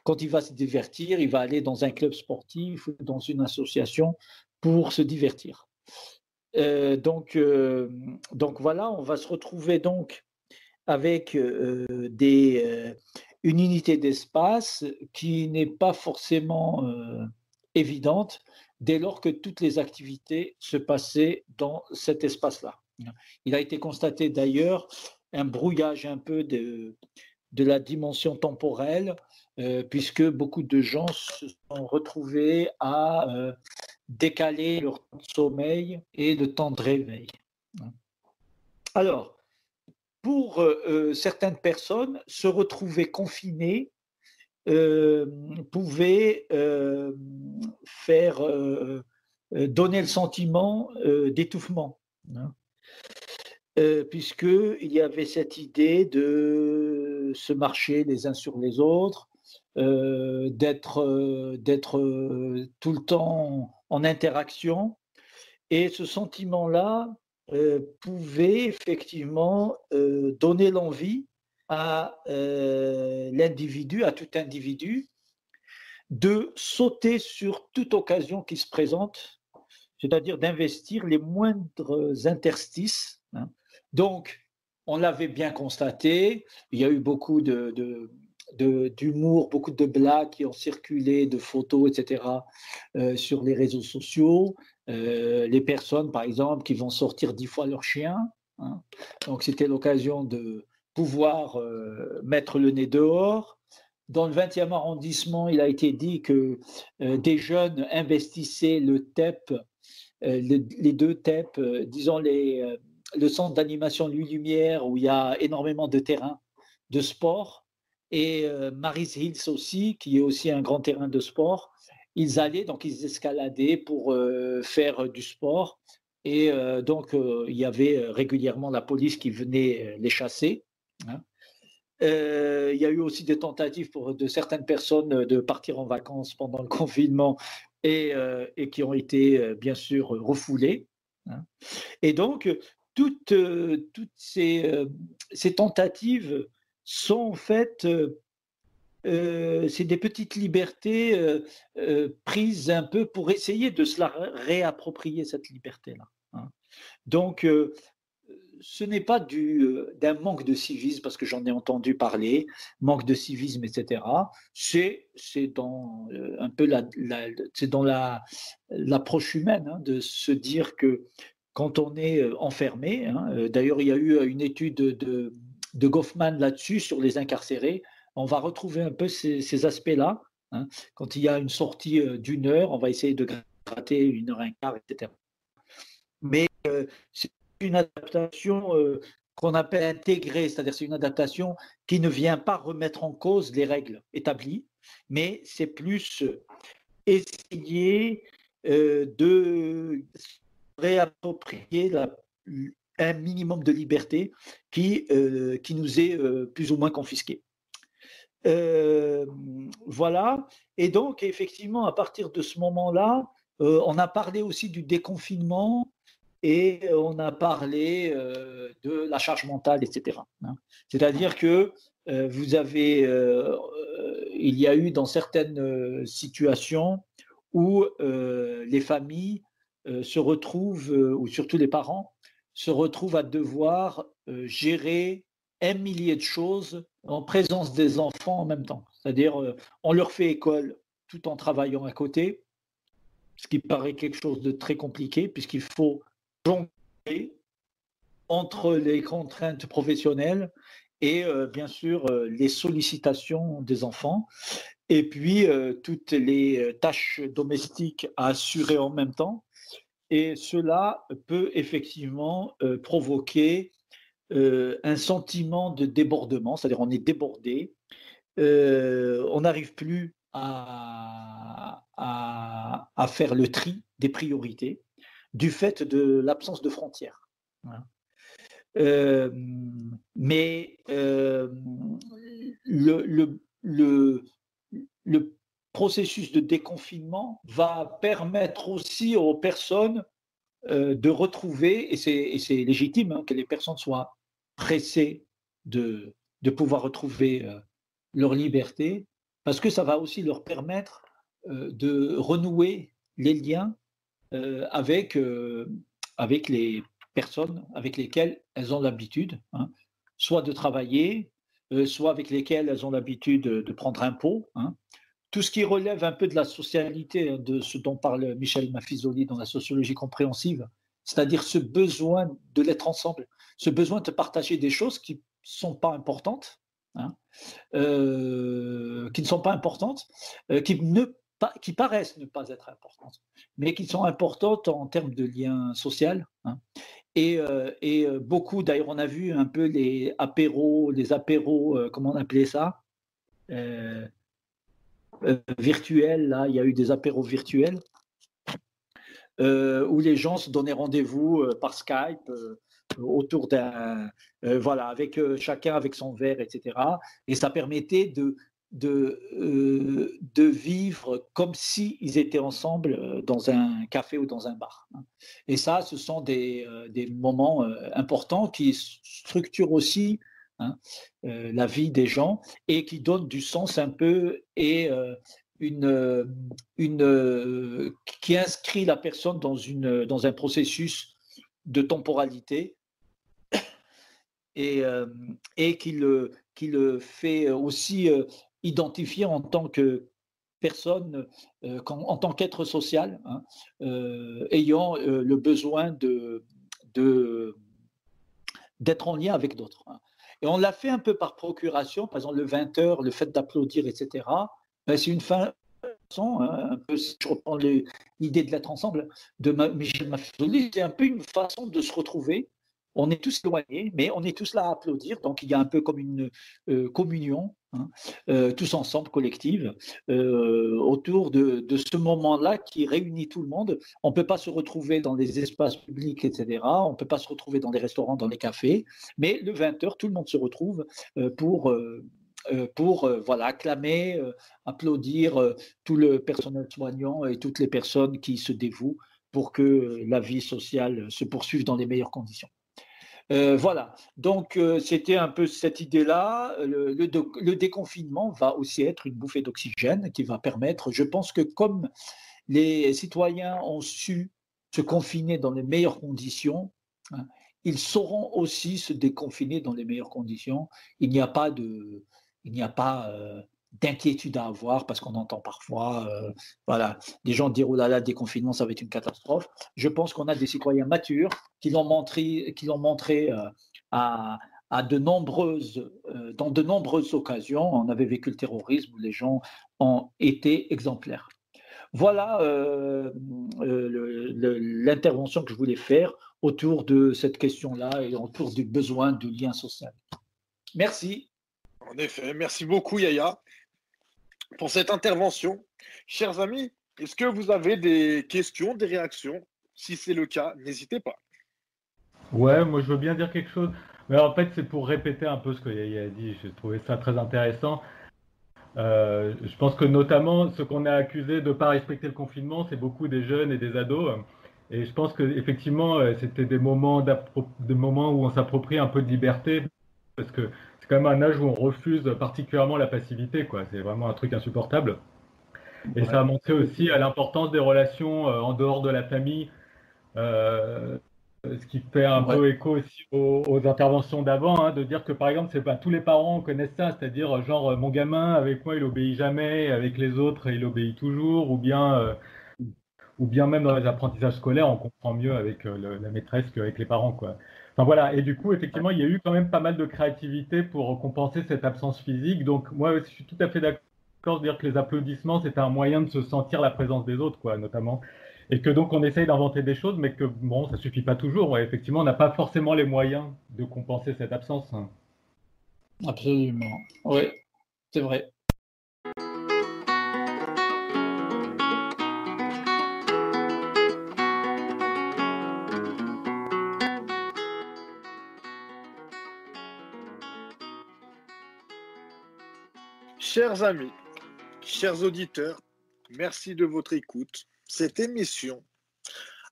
Quand il va se divertir, il va aller dans un club sportif ou dans une association pour se divertir. Donc voilà, on va se retrouver donc avec une unité d'espace qui n'est pas forcément évidente dès lors que toutes les activités se passaient dans cet espace-là. Il a été constaté d'ailleurs un brouillage un peu de la dimension temporelle, puisque beaucoup de gens se sont retrouvés à décaler leur temps de sommeil et le temps de réveil. Alors, pour certaines personnes, se retrouver confinées pouvait faire donner le sentiment d'étouffement. Puisqu'il y avait cette idée de se marcher les uns sur les autres, d'être tout le temps en interaction. Et ce sentiment-là pouvait effectivement donner l'envie à l'individu, à tout individu, de sauter sur toute occasion qui se présente, c'est-à-dire d'investir les moindres interstices. Donc, on l'avait bien constaté, il y a eu beaucoup d'humour, beaucoup de blagues qui ont circulé, de photos, etc., sur les réseaux sociaux. Les personnes, par exemple, qui vont sortir 10 fois leur chien. Donc, c'était l'occasion de pouvoir mettre le nez dehors. Dans le 20e arrondissement, il a été dit que des jeunes investissaient le TEP, les deux TEP, disons le centre d'animation Nuit Lumière, où il y a énormément de terrains de sport, et Mary's Hills aussi, qui est aussi un grand terrain de sport. Ils allaient, donc ils escaladaient pour faire du sport, et donc il y avait régulièrement la police qui venait les chasser. Il y a eu aussi des tentatives de certaines personnes de partir en vacances pendant le confinement et qui ont été bien sûr refoulées. Et donc, toutes ces tentatives sont en fait, c'est des petites libertés prises un peu pour essayer de se la réapproprier, cette liberté-là. Donc, ce n'est pas d'un manque de civisme, parce que j'en ai entendu parler, manque de civisme, etc. C'est dans un peu c'est dans l'approche humaine, de se dire que quand on est enfermé, d'ailleurs il y a eu une étude de Goffman là-dessus, sur les incarcérés, on va retrouver un peu ces aspects-là. Quand il y a une sortie d'1 heure, on va essayer de gratter 1h15, etc. Mais c'est une adaptation qu'on appelle intégrée, c'est-à-dire c'est une adaptation qui ne vient pas remettre en cause les règles établies, mais c'est plus essayer de réapproprier un minimum de liberté qui nous est plus ou moins confisqué. Voilà, et donc effectivement à partir de ce moment-là, on a parlé aussi du déconfinement, et on a parlé de la charge mentale, etc. C'est-à-dire que il y a eu dans certaines situations où les familles se retrouvent, ou surtout les parents, se retrouvent à devoir gérer 1 millier de choses en présence des enfants en même temps. C'est-à-dire, on leur fait école tout en travaillant à côté, ce qui paraît quelque chose de très compliqué, puisqu'il faut jongler entre les contraintes professionnelles et bien sûr les sollicitations des enfants, et puis toutes les tâches domestiques à assurer en même temps. Et cela peut effectivement provoquer un sentiment de débordement, c'est-à-dire on est débordé, on n'arrive plus à faire le tri des priorités du fait de l'absence de frontières. Mais le processus de déconfinement va permettre aussi aux personnes de retrouver, et c'est légitime hein, que les personnes soient pressées de pouvoir retrouver leur liberté, parce que ça va aussi leur permettre de renouer les liens avec les personnes avec lesquelles elles ont l'habitude, hein, soit de travailler, soit avec lesquelles elles ont l'habitude de prendre un pot. Hein. Tout ce qui relève un peu de la socialité, hein, de ce dont parle Michel Maffizoli dans la sociologie compréhensive, c'est-à-dire ce besoin de l'être ensemble, ce besoin de partager des choses qui ne sont pas importantes, hein, qui ne sont pas importantes, qui paraissent ne pas être importantes, mais qui sont importantes en termes de lien social. Hein. Et beaucoup, d'ailleurs, on a vu un peu les apéros, comment on appelait ça virtuels, là, il y a eu des apéros virtuels où les gens se donnaient rendez-vous par Skype autour d'un, voilà, avec chacun avec son verre, etc. Et ça permettait de vivre comme s'ils étaient ensemble dans un café ou dans un bar. Et ça, ce sont des moments importants qui structurent aussi hein, la vie des gens et qui donnent du sens un peu et qui inscrit la personne dans un processus de temporalité et qui le fait aussi identifier en tant que personne, en tant qu'être social, hein, ayant le besoin d'être en lien avec d'autres. Hein. Et on l'a fait un peu par procuration, par exemple le 20h, le fait d'applaudir, etc. Ben, c'est une façon, hein, un peu, si je reprends l'idée de l'être ensemble de Michel Maffezoli, c'est un peu une façon de se retrouver. On est tous éloignés, mais on est tous là à applaudir. Donc, il y a un peu comme une communion, hein, tous ensemble, collective, autour de ce moment-là qui réunit tout le monde. On ne peut pas se retrouver dans les espaces publics, etc. On ne peut pas se retrouver dans les restaurants, dans les cafés. Mais le 20h, tout le monde se retrouve pour voilà, acclamer, applaudir tout le personnel soignant et toutes les personnes qui se dévouent pour que la vie sociale se poursuive dans les meilleures conditions. Voilà, donc c'était un peu cette idée-là. Le déconfinement va aussi être une bouffée d'oxygène qui va permettre, je pense que comme les citoyens ont su se confiner dans les meilleures conditions, hein, ils sauront aussi se déconfiner dans les meilleures conditions. Il n'y a pas d'inquiétude à avoir parce qu'on entend parfois voilà, des gens dire oh là là, le déconfinement, ça va être une catastrophe. Je pense qu'on a des citoyens matures qui l'ont montré dans de nombreuses occasions. On avait vécu le terrorisme où les gens ont été exemplaires. Voilà l'intervention que je voulais faire autour de cette question-là et autour du besoin du lien social. Merci. En effet, merci beaucoup Yaya pour cette intervention. Chers amis, est-ce que vous avez des questions, des réactions? Si c'est le cas, n'hésitez pas. Ouais, moi je veux bien dire quelque chose. Mais en fait, c'est pour répéter un peu ce que Yaya a dit. J'ai trouvé ça très intéressant. Je pense que notamment, ce qu'on a accusé de ne pas respecter le confinement, c'est beaucoup des jeunes et des ados. Et je pense qu'effectivement, c'était des moments où on s'approprie un peu de liberté, parce que c'est quand même un âge où on refuse particulièrement la passivité, quoi. C'est vraiment un truc insupportable. Et ça a montré aussi à l'importance des relations en dehors de la famille, ce qui fait un peu écho aussi aux interventions d'avant, hein, de dire que par exemple, c'est pas tous les parents connaissent ça, c'est-à-dire genre mon gamin avec moi il obéit jamais, avec les autres il obéit toujours, ou bien même dans les apprentissages scolaires on comprend mieux avec la maîtresse qu'avec les parents, quoi. Enfin voilà, et du coup effectivement il y a eu quand même pas mal de créativité pour compenser cette absence physique. Donc moi je suis tout à fait d'accord de dire que les applaudissements c'était un moyen de se sentir la présence des autres, quoi, notamment. Et que donc on essaye d'inventer des choses, mais que bon, ça suffit pas toujours. Ouais, effectivement, on n'a pas forcément les moyens de compenser cette absence. Absolument. Oui, c'est vrai. Chers amis, chers auditeurs, merci de votre écoute. Cette émission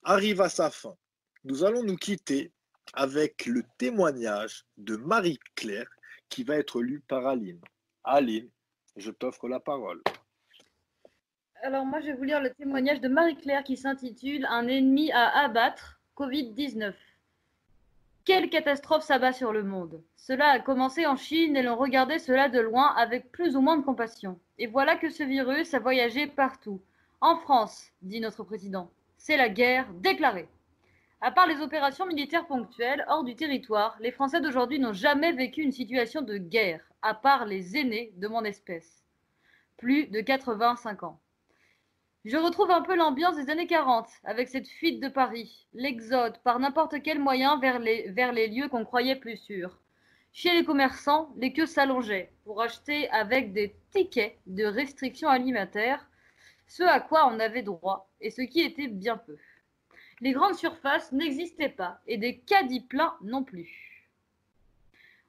arrive à sa fin. Nous allons nous quitter avec le témoignage de Marie-Claire qui va être lu par Aline. Aline, je t'offre la parole. Alors moi, je vais vous lire le témoignage de Marie-Claire qui s'intitule « Un ennemi à abattre, Covid-19 ». Quelle catastrophe s'abat sur le monde. Cela a commencé en Chine et l'on regardait cela de loin avec plus ou moins de compassion. Et voilà que ce virus a voyagé partout. En France, dit notre président, c'est la guerre déclarée. À part les opérations militaires ponctuelles hors du territoire, les Français d'aujourd'hui n'ont jamais vécu une situation de guerre, à part les aînés de mon espèce. Plus de 85 ans. Je retrouve un peu l'ambiance des années 40, avec cette fuite de Paris, l'exode par n'importe quel moyen vers les lieux qu'on croyait plus sûrs. Chez les commerçants, les queues s'allongeaient pour acheter avec des tickets de restrictions alimentaires ce à quoi on avait droit et ce qui était bien peu. Les grandes surfaces n'existaient pas et des caddies pleins non plus.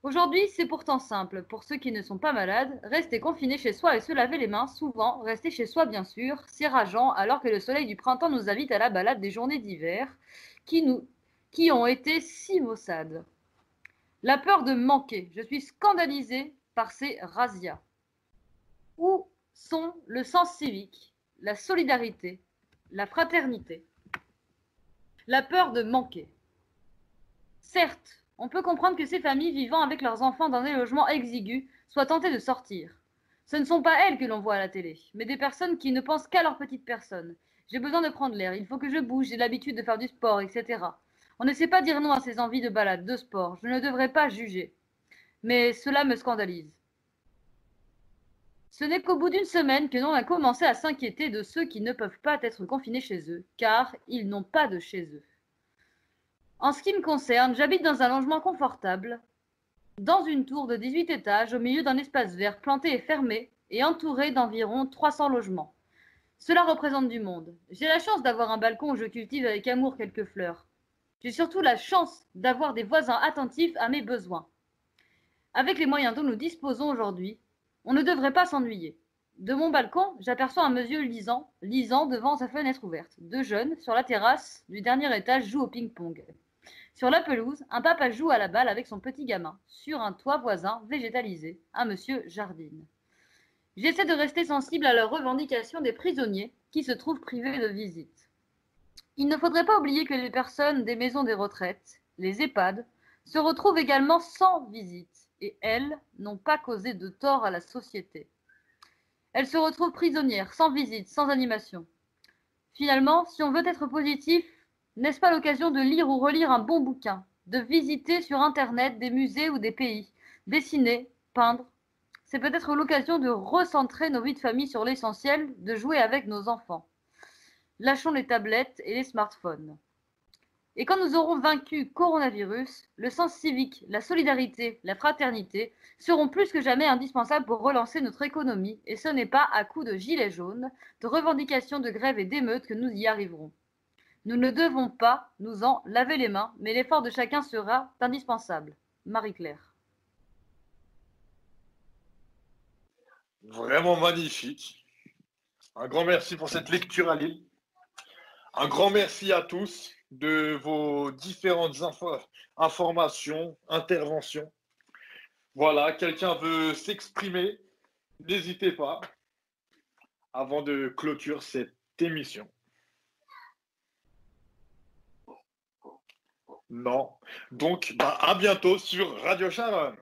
Aujourd'hui, c'est pourtant simple. Pour ceux qui ne sont pas malades, rester confiné chez soi et se laver les mains, souvent, rester chez soi bien sûr, c'est rageant alors que le soleil du printemps nous invite à la balade des journées d'hiver qui ont été si maussades. La peur de manquer. Je suis scandalisée par ces razzias. Où sont le sens civique, la solidarité, la fraternité? La peur de manquer. Certes, on peut comprendre que ces familles vivant avec leurs enfants dans des logements exigus soient tentées de sortir. Ce ne sont pas elles que l'on voit à la télé, mais des personnes qui ne pensent qu'à leur petite personne. J'ai besoin de prendre l'air, il faut que je bouge, j'ai l'habitude de faire du sport, etc. On ne sait pas dire non à ces envies de balade, de sport. Je ne devrais pas juger. Mais cela me scandalise. Ce n'est qu'au bout d'une semaine que l'on a commencé à s'inquiéter de ceux qui ne peuvent pas être confinés chez eux, car ils n'ont pas de chez eux. En ce qui me concerne, j'habite dans un logement confortable, dans une tour de 18 étages, au milieu d'un espace vert planté et fermé, et entouré d'environ 300 logements. Cela représente du monde. J'ai la chance d'avoir un balcon où je cultive avec amour quelques fleurs. J'ai surtout la chance d'avoir des voisins attentifs à mes besoins. Avec les moyens dont nous disposons aujourd'hui, on ne devrait pas s'ennuyer. De mon balcon, j'aperçois un monsieur lisant devant sa fenêtre ouverte. Deux jeunes, sur la terrasse du dernier étage, jouent au ping-pong. Sur la pelouse, un papa joue à la balle avec son petit gamin. Sur un toit voisin, végétalisé, un monsieur jardine. J'essaie de rester sensible à leurs revendications des prisonniers qui se trouvent privés de visite. Il ne faudrait pas oublier que les personnes des maisons des retraites, les EHPAD, se retrouvent également sans visite et elles n'ont pas causé de tort à la société. Elles se retrouvent prisonnières, sans visite, sans animation. Finalement, si on veut être positif, n'est-ce pas l'occasion de lire ou relire un bon bouquin, de visiter sur Internet des musées ou des pays, dessiner, peindre? C'est peut-être l'occasion de recentrer nos vies de famille sur l'essentiel, de jouer avec nos enfants. Lâchons les tablettes et les smartphones. Et quand nous aurons vaincu coronavirus, le sens civique, la solidarité, la fraternité seront plus que jamais indispensables pour relancer notre économie, et ce n'est pas à coups de gilets jaunes, de revendications de grève et d'émeutes que nous y arriverons. Nous ne devons pas nous en laver les mains, mais l'effort de chacun sera indispensable. Marie-Claire. Vraiment magnifique. Un grand merci pour cette lecture, Aline. Un grand merci à tous de vos différentes informations, interventions. Voilà, quelqu'un veut s'exprimer, n'hésitez pas avant de clôturer cette émission. Non. Donc, à bientôt sur Radio Sharon.